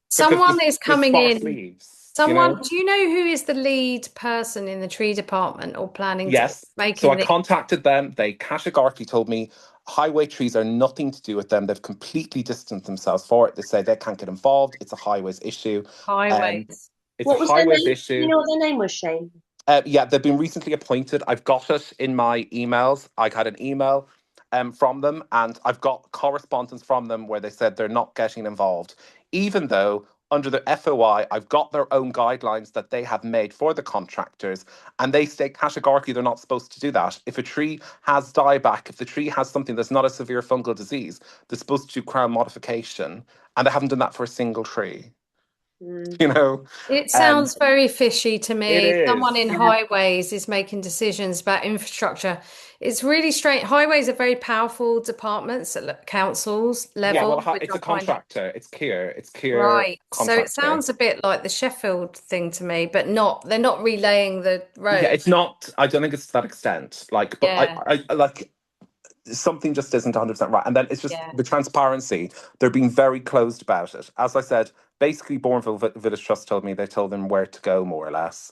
someone is coming in. Leaves. Someone, do you know who is the lead person in the tree department or planning? Yes. So I contacted them. They categorically told me highway trees are nothing to do with them. They've completely distanced themselves for it. They say they can't get involved. It's a highways issue. Highways. It's a highways issue. Do you know what their name was, Shane? Yeah, they've been recently appointed. I've got it in my emails. I had an email from them, and I've got correspondence from them where they said they're not getting involved, even though under the FOI, I've got their own guidelines that they have made for the contractors, and they state categorically they're not supposed to do that. If a tree has dieback, if the tree has something that's not a severe fungal disease, they're supposed to do crown modification, and they haven't done that for a single tree. It sounds very fishy to me. Someone in highways is making decisions about infrastructure. It's really strange. Highways are very powerful departments at councils level. Yeah, well, it's a contractor. It's Kier. Right. Contractor. So it sounds a bit like the Sheffield thing to me, but not. They're not relaying the road. Yeah, it's not. I don't think it's to that extent. Like, but I like. something just isn't 100% right. And then it's just Yeah. the transparency. They're being very closed about it. As I said, basically Bourneville Village Trust told me they told them where to go, more or less.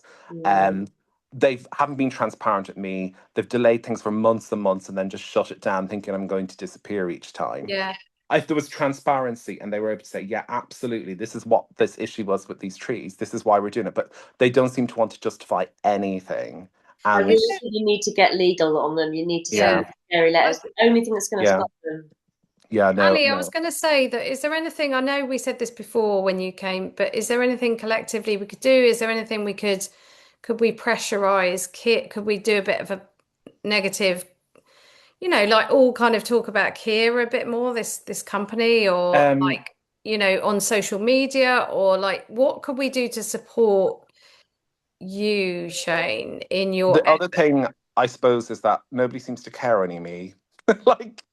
They haven't been transparent at me. They've delayed things for months and months and then just shut it down, thinking I'm going to disappear each time. Yeah. If there was transparency and they were able to say, yeah, absolutely, this is what this issue was with these trees, this is why we're doing it, but they don't seem to want to justify anything. I And really think you need to get legal on them. You need to send scary letters. The only thing that's going to stop them. Yeah, no, Ali, I was going to say that, is there anything, I know we said this before when you came, but is there anything collectively we could do? Is there anything we could we pressurize Kier? Could we do a bit of a negative, like all kind of talk about Kier a bit more, this company, or like, on social media, or like what could we do to support you, Shane, in your the other thing, I suppose, is that nobody seems to care any me. Like,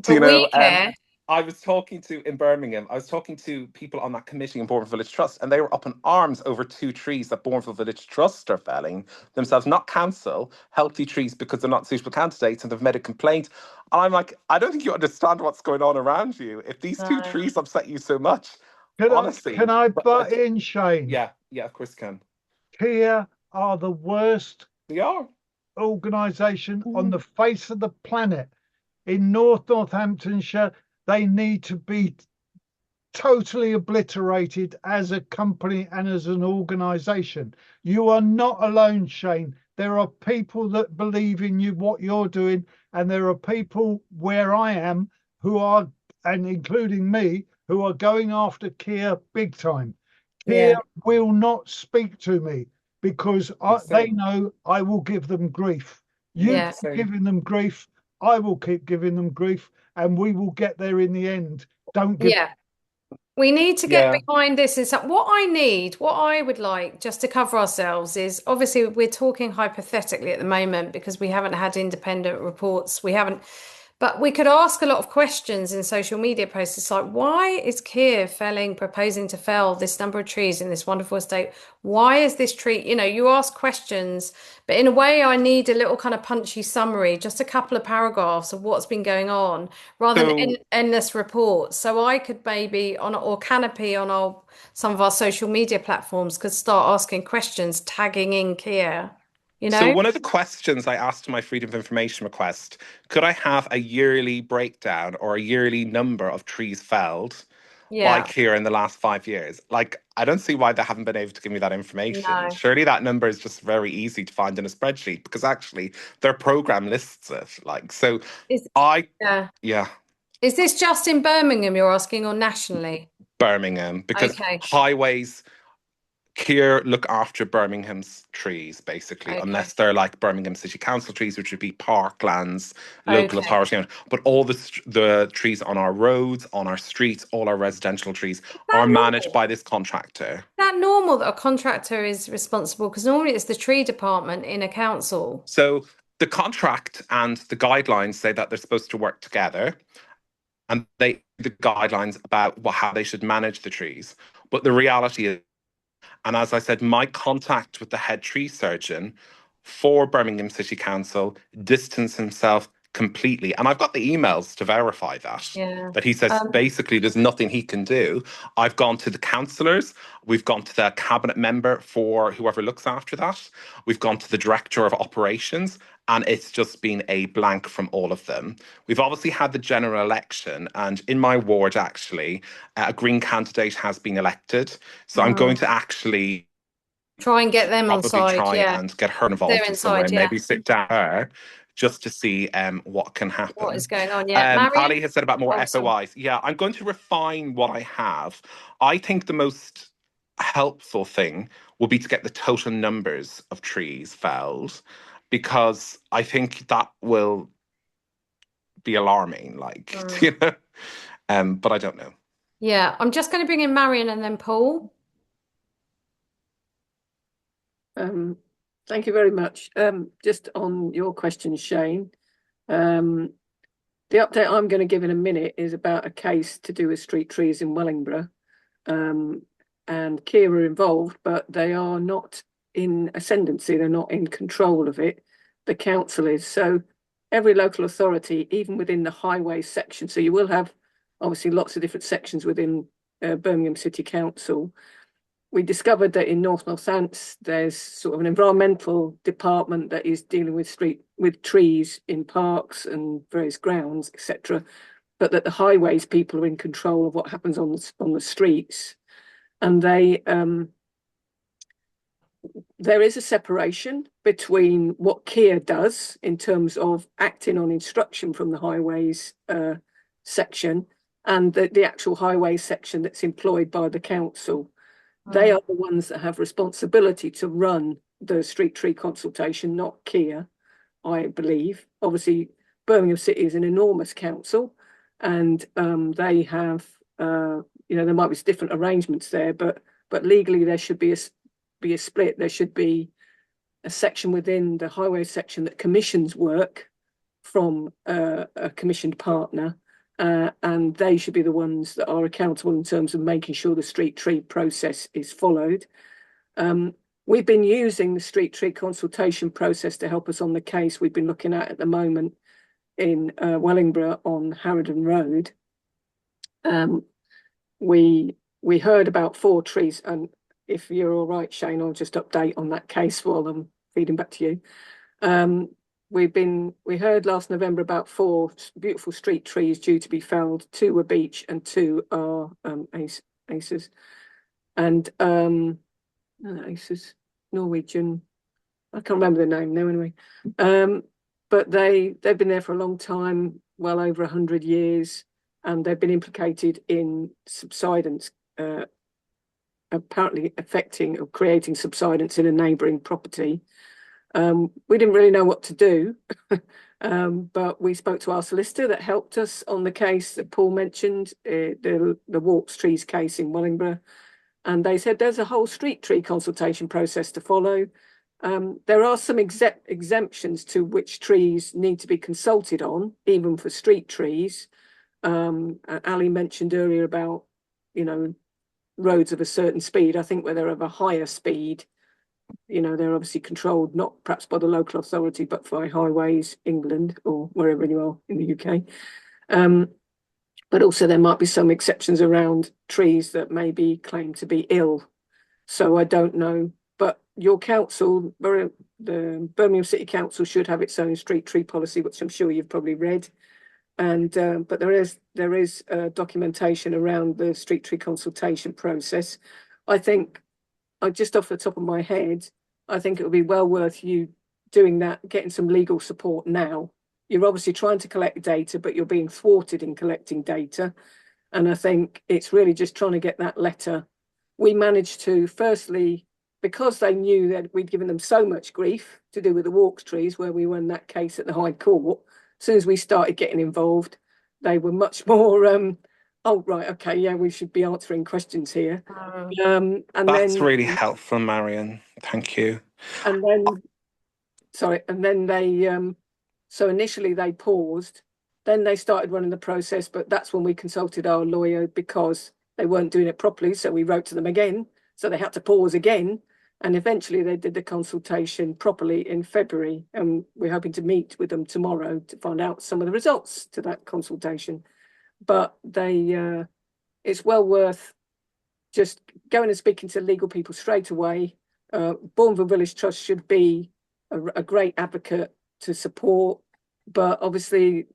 we care. I was talking in Birmingham, I was talking to people on that committee in Bourneville Village Trust, and they were up in arms over 2 trees that Bourneville Village Trust are felling themselves, not council, healthy trees because they're not suitable candidates, and they've made a complaint. And I'm like, I don't think you understand what's going on around you. If these 2 trees upset you so much, honestly. Can I butt in, Shane? Yeah, of course you can. Kier are the worst organisation on the face of the planet. In Northamptonshire, they need to be totally obliterated as a company and as an organisation. You are not alone, Shane. There are people that believe in you, what you're doing, and there are people where I am who are, and including me, who are going after Kier big time. Kier will not speak to me because they know I will give them grief. You keep giving them grief, I will keep giving them grief, and we will get there in the end. Don't give up. We need to get behind this. Is what I would like, just to cover ourselves, is obviously we're talking hypothetically at the moment because we haven't had independent reports. But we could ask a lot of questions in social media posts. It's like, why is Kier proposing to fell this number of trees in this wonderful estate? Why is this tree? You ask questions, but in a way, I need a little kind of punchy summary, just a couple of paragraphs of what's been going on, rather than endless reports. So I could maybe or Canopy on some of our social media platforms could start asking questions, tagging in Kier. So one of the questions I asked in my Freedom of Information request, could I have a yearly breakdown or a yearly number of trees felled by Kier in the last 5 years? Like, I don't see why they haven't been able to give me that information. No. Surely that number is just very easy to find in a spreadsheet because actually their program lists it. Like, so Is this just in Birmingham you're asking, or nationally? Birmingham, because highways, Kier look after Birmingham's trees, basically, unless they're like Birmingham City Council trees, which would be parklands, local authority. But all the trees on our roads, on our streets, all our residential trees are managed by this contractor. Is that normal that a contractor is responsible? Because normally it's the tree department in a council. So the contract and the guidelines say that they're supposed to work together, and the guidelines about how they should manage the trees. But the reality is, and as I said, my contact with the head tree surgeon for Birmingham City Council distanced himself completely. And I've got the emails to verify that. That he says basically there's nothing he can do. I've gone to the councillors. We've gone to the cabinet member for whoever looks after that. We've gone to the director of operations. And it's just been a blank from all of them. We've obviously had the general election, and in my ward, actually, a Green candidate has been elected. So I'm going to actually try and get them on side, and get her involved in somewhere, and maybe sit down her just to see what can happen. What is going on? Ali has said about more FOIs. Yeah, I'm going to refine what I have. I think the most helpful thing will be to get the total numbers of trees felled, because I think that will be alarming, but I don't know. Yeah, I'm just going to bring in Marion and then Paul. Thank you very much. Just on your question, Shane, the update I'm going to give in a minute is about a case to do with street trees in Wellingborough. And Kier are involved, but they are not in ascendancy, they're not in control of it. The council is. So every local authority, even within the highway section, so you will have obviously lots of different sections within Birmingham City Council. We discovered that in North Northants, there's sort of an environmental department that is dealing with trees in parks and various grounds, etc. But that the highways people are in control of what happens on the streets, and there is a separation between what Kier does in terms of acting on instruction from the highways section and the actual highways section that's employed by the council. They are the ones that have responsibility to run the street tree consultation, not Kier, I believe. Obviously, Birmingham City is an enormous council, and they have, there might be different arrangements there, but legally there should be a split. There should be a section within the highway section that commissions work from a commissioned partner, and they should be the ones that are accountable in terms of making sure the street tree process is followed. We've been using the street tree consultation process to help us on the case we've been looking at the moment in Wellingborough on Harrowden Road. We heard about 4 trees, and if you're all right, Shane, I'll just update on that case while I'm feeding back to you. We heard last November about 4 beautiful street trees due to be felled. 2 were beech and 2 are aces. And aces, Norwegian, I can't remember the name now anyway. But they've been there for a long time, well over 100 years, and they've been implicated in subsidence, apparently affecting or creating subsidence in a neighbouring property. We didn't really know what to do, but we spoke to our solicitor that helped us on the case that Paul mentioned, the Walks Trees case in Wellingborough, and they said there's a whole street tree consultation process to follow. There are some exemptions to which trees need to be consulted on, even for street trees. Ali mentioned earlier about, roads of a certain speed. I think where they're of a higher speed, they're obviously controlled, not perhaps by the local authority, but by Highways England or wherever you are in the UK. But also there might be some exceptions around trees that may be claimed to be ill. So I don't know, but your council, the Birmingham City Council, should have its own street tree policy, which I'm sure you've probably read. And but there is documentation around the street tree consultation process. I think, just off the top of my head, I think it would be well worth you doing that, getting some legal support now. You're obviously trying to collect data, but you're being thwarted in collecting data. And I think it's really just trying to get that letter. We managed to, firstly, because they knew that we'd given them so much grief to do with the Walks trees, where we won that case at the High Court, as soon as we started getting involved, they were much more, oh, right, okay, yeah, we should be answering questions here. And That's then, really helpful, Marion. Thank you. And then, sorry, and then they, so initially they paused, then they started running the process, but that's when we consulted our lawyer because they weren't doing it properly. So we wrote to them again. So they had to pause again. And eventually they did the consultation properly in February. And we're hoping to meet with them tomorrow to find out some of the results to that consultation. But it's well worth just going and speaking to legal people straight away. Bourneville Village Trust should be a great advocate to support, but obviously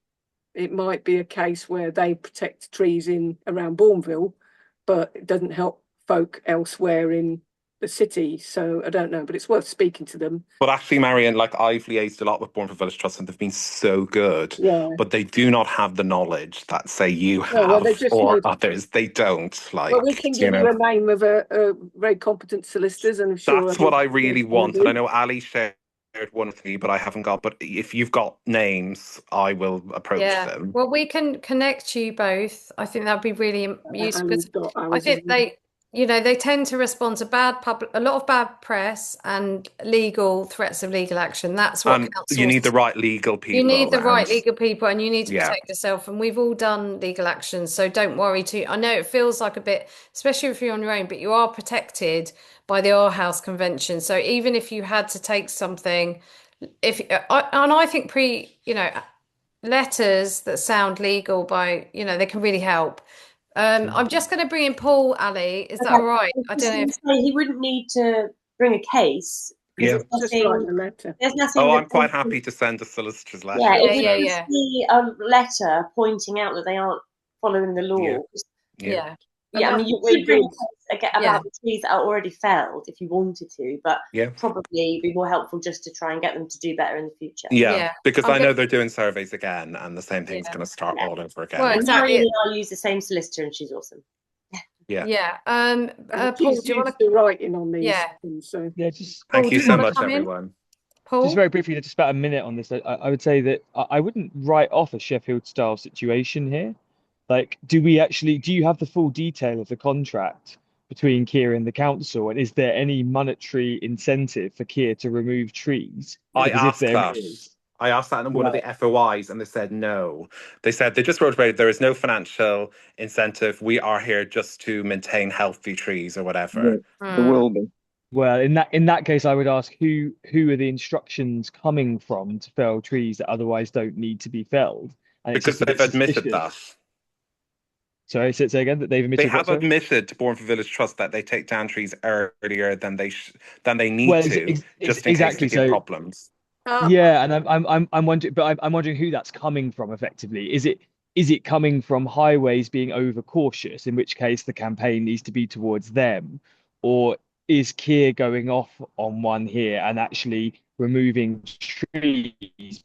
it might be a case where they protect trees in around Bourneville, but it doesn't help folk elsewhere in the city. So I don't know, but it's worth speaking to them. But actually, Marion, I've liaised a lot with Bourneville Village Trust, and they've been so good. Yeah. But they do not have the knowledge that, say, you have or others. They don't. Well, we can give you a name of a very competent solicitors, and I'm sure that's what I really want. And I know Ali shared one with me, but I haven't got. But if you've got names, I will approach them. Well, we can connect you both. I think that'd be really useful. I think they tend to respond to a lot of bad press and legal threats of legal action. That's what councils. You need the right legal people. You need the right legal people, and you need to protect yourself. And we've all done legal action, so don't worry too. I know it feels like a bit, especially if you're on your own, but you are protected by the Our House Convention. So even if you had to take something and I think letters that sound legal they can really help. I'm just going to bring in Paul, Ali. Is that all right? I don't know if he wouldn't need to bring a case because Yeah. Just write the letter. there's nothing. Oh, I'm quite happy to send a solicitor's letter. Yeah, Yeah, if yeah, it yeah. be a letter pointing out that they aren't following the law. Yeah. Yeah, I mean, you really could bring good. a case about the trees that are already felled if you wanted to, but Yeah. probably be more helpful just to try and get them to do better in the future. Yeah, because I'm I know gonna- they're doing surveys again, and the same thing's going to start all over again. Well, And exactly. Marion and I use the same solicitor, and she's awesome. Yeah. Yeah. And Paul, she's do you want used to writing on these Yeah. things, so Yeah, just Paul, Thank do you you so wanna much, come in? everyone. Paul? just very briefly, just about a minute on this. I would say that I wouldn't write off a Sheffield style situation here. Like, do you have the full detail of the contract between Kier and the council? And is there any monetary incentive for Kier to remove trees? I Because if asked there that. is, I asked that in one of the right, FOIs, and they said no. They said they just wrote about it. There is no financial incentive. We are here just to maintain healthy trees or whatever. There will be. well, in that case, I would ask who are the instructions coming from to fell trees that otherwise don't need to be felled? And it's Because just a bit they've admitted suspicious. that. Sorry, say again that they've They admitted what, have sorry? admitted to Bournemouth Village Trust that they take down trees earlier than they need Well, to, just in case exactly. they give So problems. yeah, and I'm wondering, but I'm wondering who that's coming from. Effectively, is it coming from highways being overcautious, in which case the campaign needs to be towards them, or is Kier going off on one here and actually removing trees?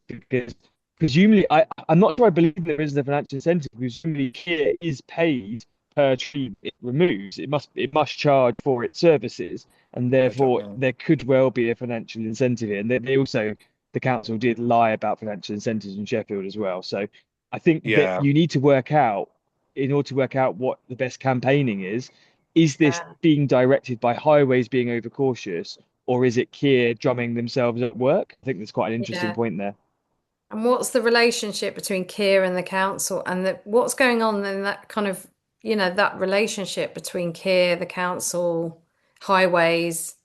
Because presumably, I'm not sure I believe there is a financial incentive. Presumably, Kier is paid per tree it removes. It must charge for its services, and I don't therefore know. there could well be a financial incentive here. And they also, the council did lie about financial incentives in Sheffield as well. So I think that Yeah. you need to work out, in order to work out what the best campaigning is this being directed by highways being overcautious, or is it Kier drumming themselves at work? I think that's quite an interesting Yeah. point there. And what's the relationship between Kier and the council, and what's going on in that kind of, that relationship between Kier, the council, highways?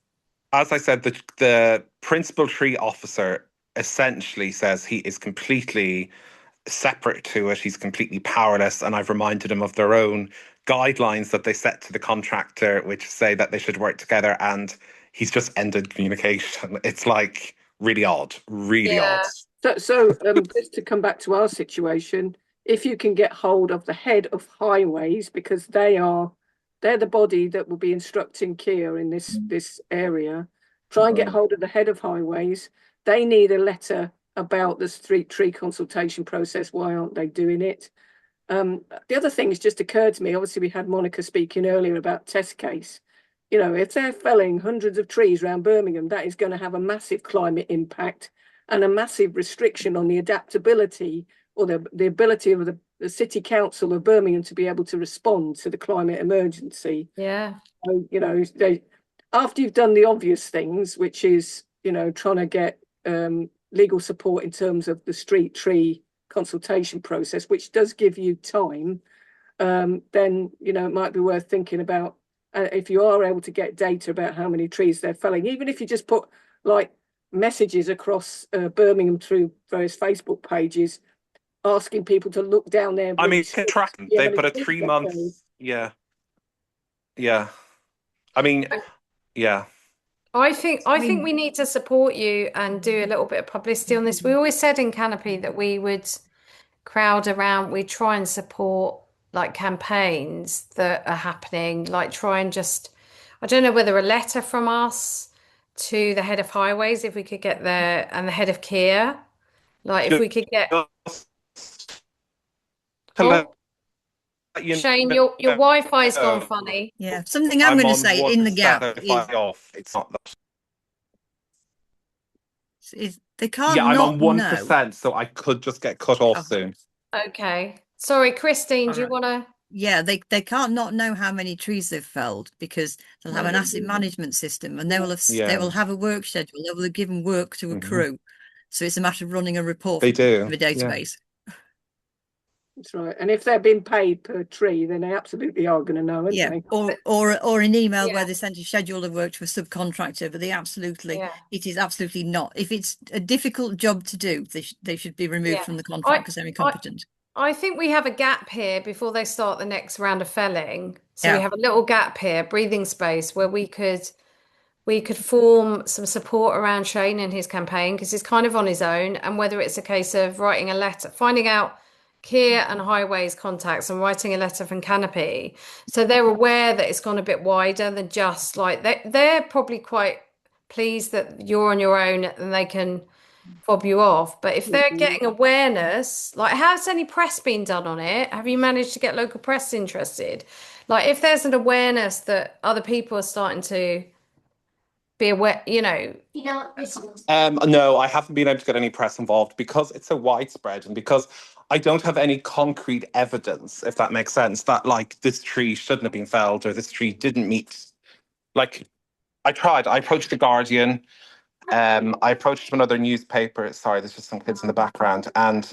As I said, the principal tree officer essentially says he is completely separate to it. He's completely powerless. And I've reminded him of their own guidelines that they set to the contractor, which say that they should work together. And he's just ended communication. It's like really odd, really odd. So just to come back to our situation, if you can get hold of the head of highways, because they're the body that will be instructing Kier in this area, try and get hold of the head of highways. They need a letter about the street tree consultation process. Why aren't they doing it? The other thing has just occurred to me. Obviously, we had Monica speaking earlier about test case. If they're felling hundreds of trees around Birmingham, that is going to have a massive climate impact and a massive restriction on the adaptability or the ability of the City Council of Birmingham to be able to respond to the climate emergency. Yeah. So, after you've done the obvious things, which is, trying to get legal support in terms of the street tree consultation process, which does give you time, then, it might be worth thinking about if you are able to get data about how many trees they're felling, even if you just put like messages across Birmingham through various Facebook pages, asking people to look down there. I mean, track them. They put a 3 months. Yeah. Yeah. I mean, yeah. I think we need to support you and do a little bit of publicity on this. We always said in Canopy that we would crowd around, we try and support like campaigns that are happening, like try and I don't know whether a letter from us to the head of highways, if we could get there, and the head of Kier, like if we could get Shane, your Wi-Fi's gone funny. Yeah, something I'm going to say in the gap it's not that. Is they can't I'm not on 1%, know. so I could just get cut off soon. Okay. Sorry, Christine, do you want to? Yeah, they can't not know how many trees they've felled because they'll have an asset management system and they will have a work schedule. They will have given work to a crew. So it's a matter of running a report They do. from a database. That's right. And if they're being paid per tree, then they absolutely are going to know, aren't they? Or an email Yeah. where they send a schedule of work to a subcontractor, but they absolutely, Yeah. it is absolutely not. If it's a difficult job to do, they should be removed Yeah. from the contract because they're incompetent. I think we have a gap here before they start the next round of felling. So we Yeah. have a little gap here, breathing space, where we could form some support around Shane in his campaign because he's kind of on his own. And whether it's a case of writing a letter, finding out Kier and Highways contacts and writing a letter from Canopy. So they're aware that it's gone a bit wider than just like they're probably quite pleased that you're on your own and they can fob you off. But if they're getting awareness, like has any press been done on it? Have you managed to get local press interested? Like if there's an awareness that other people are starting to be aware, No, I haven't been able to get any press involved because it's so widespread and because I don't have any concrete evidence, if that makes sense, that like this tree shouldn't have been felled or this tree didn't meet. Like I tried, I approached the Guardian, I approached another newspaper. Sorry, there's just some kids in the background, and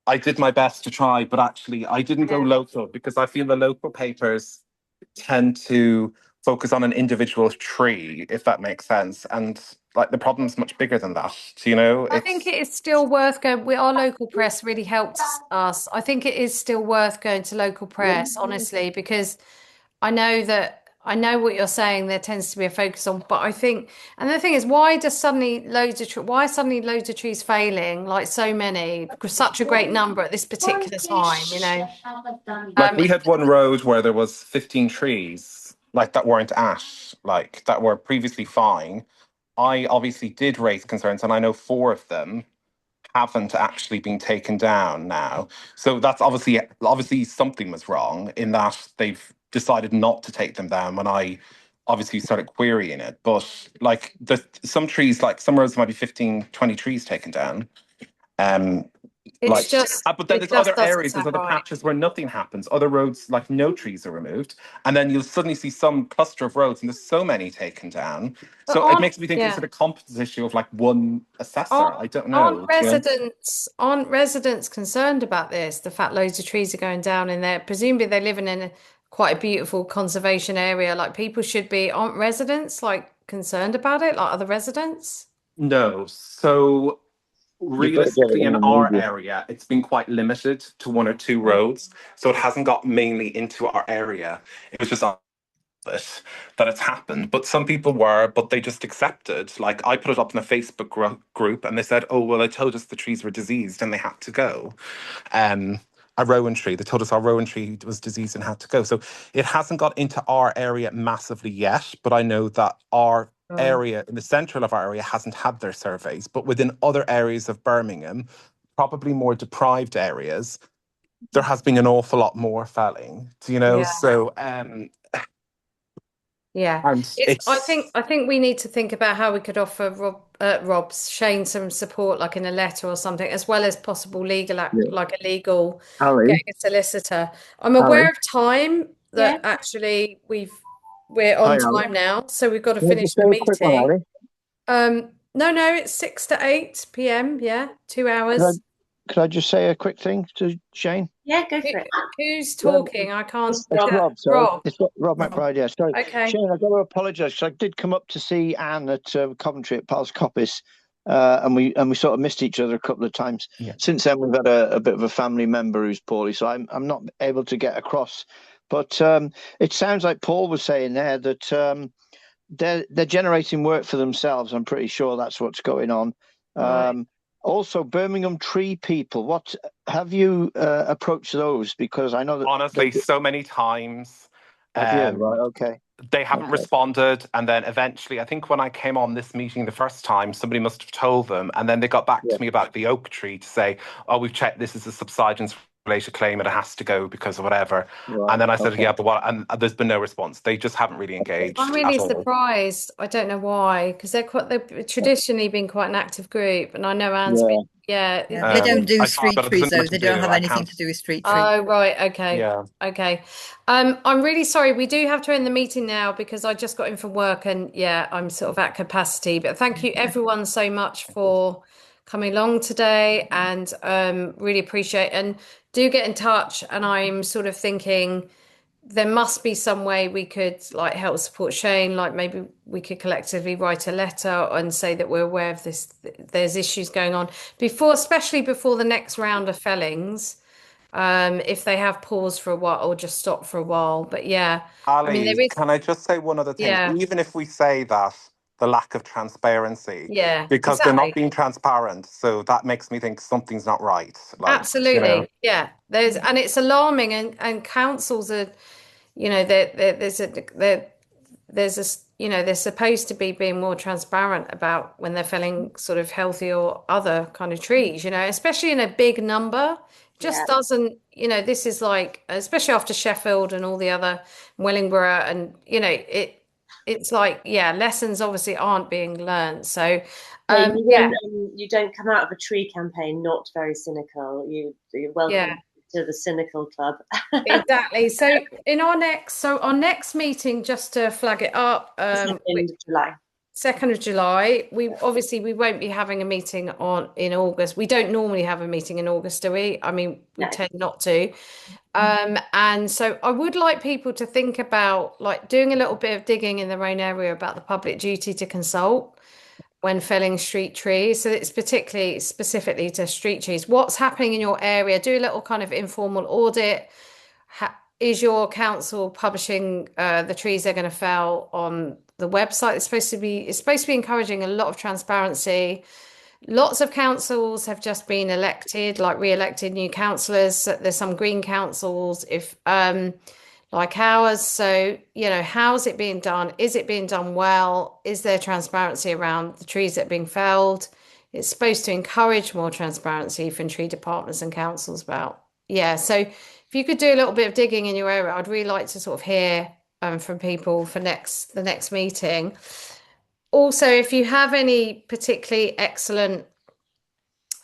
I did my best to try, but actually I didn't go local because I feel the local papers tend to focus on an individual tree, if that makes sense. And like the problem's much bigger than that, you know? I think it is still worth going. Our local press really helped us. I think it is still worth going to local press, honestly, because I know what you're saying. There tends to be a focus on, but I think, and the thing is, why are suddenly loads of trees failing, like so many, because such a great number at this particular time, Like we had one road where there was 15 trees, like that weren't ash, like that were previously fine. I obviously did raise concerns, and I know 4 of them haven't actually been taken down now. So that's obviously something was wrong in that they've decided not to take them down when I obviously started querying it. But like some trees, like some roads might be 15, 20 trees taken down. it's just But then it there's just other doesn't areas, there's sound other right. patches where nothing happens. Other roads, like no trees are removed, and then you'll suddenly see some cluster of roads, and there's so many taken down. But So it makes me think it's a competence issue of like one assessor. I don't know. Aren't residents concerned about this? The fact loads of trees are going down in there. Presumably they live in quite a beautiful conservation area. Like people should be. Aren't residents like concerned about it, like other residents? No. So realistically, in our area, it's been quite limited to 1 or 2 roads. So it hasn't got mainly into our area. It was just that it's happened. But some people but they just accepted. Like I put it up in a Facebook group and they said, oh, well, they told us the trees were diseased and they had to go. A rowan tree, they told us our rowan tree was diseased and had to go. So it hasn't got into our area massively yet, but I know that our area, in the central of our area, hasn't had their surveys. But within other areas of Birmingham, probably more deprived areas, there has been an awful lot more felling. Do you know? Yeah. So yeah, I think we need to think about how we could offer Shane some support, like in a letter or something, as well as possible legal like a legal getting a solicitor. I'm aware of time that actually we're on time now, so we've got to finish the meeting. No, it's 6 to 8 p.m. Yeah, 2 hours. Could I just say a quick thing to Shane? Yeah, go for it. Who's talking? I can't. It's Rob. Sorry. Rob. It's Rob McBride. Yeah. Sorry. Okay. Shane, I've got to apologise because I did come up to see Anne at Coventry at Pal's Coppice, and we sort of missed each other a couple of times. Yeah. Since then, we've had a bit of a family member who's poorly, so I'm not able to get across. But it sounds like Paul was saying there that they're generating work for themselves. I'm pretty sure that's what's going on. Right. Also, Birmingham Tree people, what have you approached those? Because I know that honestly, so many times. Right, okay. They haven't responded, and then eventually, I think when I came on this meeting the first time, somebody must have told them, and then they got back to me about the oak tree to say, "Oh, we've checked. This is a subsidence related claim, and it has to go because of whatever." Right, and then I said, "Yeah, but what?" And there's been no response. They just haven't really engaged. I'm really at all. surprised. I don't know why, because they've traditionally been quite an active group, and I know Anne's been. They don't do street trees though. They don't have anything to do with street trees. Oh, right. Okay. Yeah. Okay. I'm really sorry. We do have to end the meeting now because I just got in from work and I'm sort of at capacity. But thank you everyone so much for coming along today, and really appreciate, and do get in touch. And I'm sort of thinking there must be some way we could like help support Shane, like maybe we could collectively write a letter and say that we're aware of this, there's issues going on before, especially before the next round of fellings, if they have paused for a while or just stopped for a while. But yeah, I mean Ali, there is, can I just say one other thing? yeah, Even if we say that the lack of transparency, yeah, because they're not exactly. being transparent, so that makes me think something's not right. Like, Absolutely. Yeah. There's, and it's alarming, and councils are, you know, there's a, you know, they're supposed to be being more transparent about when they're felling sort of healthy or other kind of trees, you know, especially in a big number. Just doesn't, you know, this is like, especially after Sheffield and all the other Wellingborough, and you know, it's like, yeah, lessons obviously aren't being learned. So So yeah, you don't come out of a tree campaign not very cynical. You're welcome yeah. to the cynical club. Exactly. So our next meeting, just to flag it up, 2nd of July. 2nd of July. We won't be having a meeting in August. We don't normally have a meeting in August, do we? I mean, we tend not to. And so I would like people to think about like doing a little bit of digging in their own area about the public duty to consult when felling street trees. So it's particularly specifically to street trees. What's happening in your area? Do a little kind of informal audit. Is your council publishing the trees they're going to fell on the website? It's supposed to be encouraging a lot of transparency. Lots of councils have just been elected, like re-elected new councillors. There's some green councils, if like ours. So, you know, how's it being done? Is it being done well? Is there transparency around the trees that are being felled? It's supposed to encourage more transparency from tree departments and councils about. Yeah, so if you could do a little bit of digging in your area, I'd really like to sort of hear from people for the next meeting. Also, if you have any particularly excellent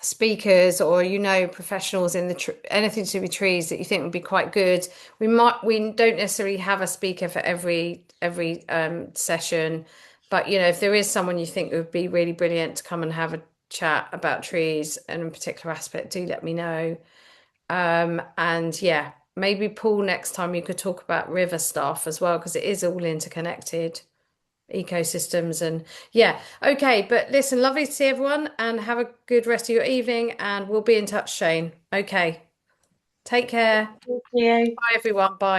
speakers, or you know, professionals in anything to do with trees that you think would be quite good, we don't necessarily have a speaker for every session, but you know, if there is someone you think would be really brilliant to come and have a chat about trees and in particular aspect, do let me know. And yeah, maybe Paul, next time you could talk about river stuff as well, because it is all interconnected ecosystems. And yeah, okay, but listen, lovely to see everyone, and have a good rest of your evening, and we'll be in touch, Shane. Okay, take care. Thank you. Bye everyone. Bye.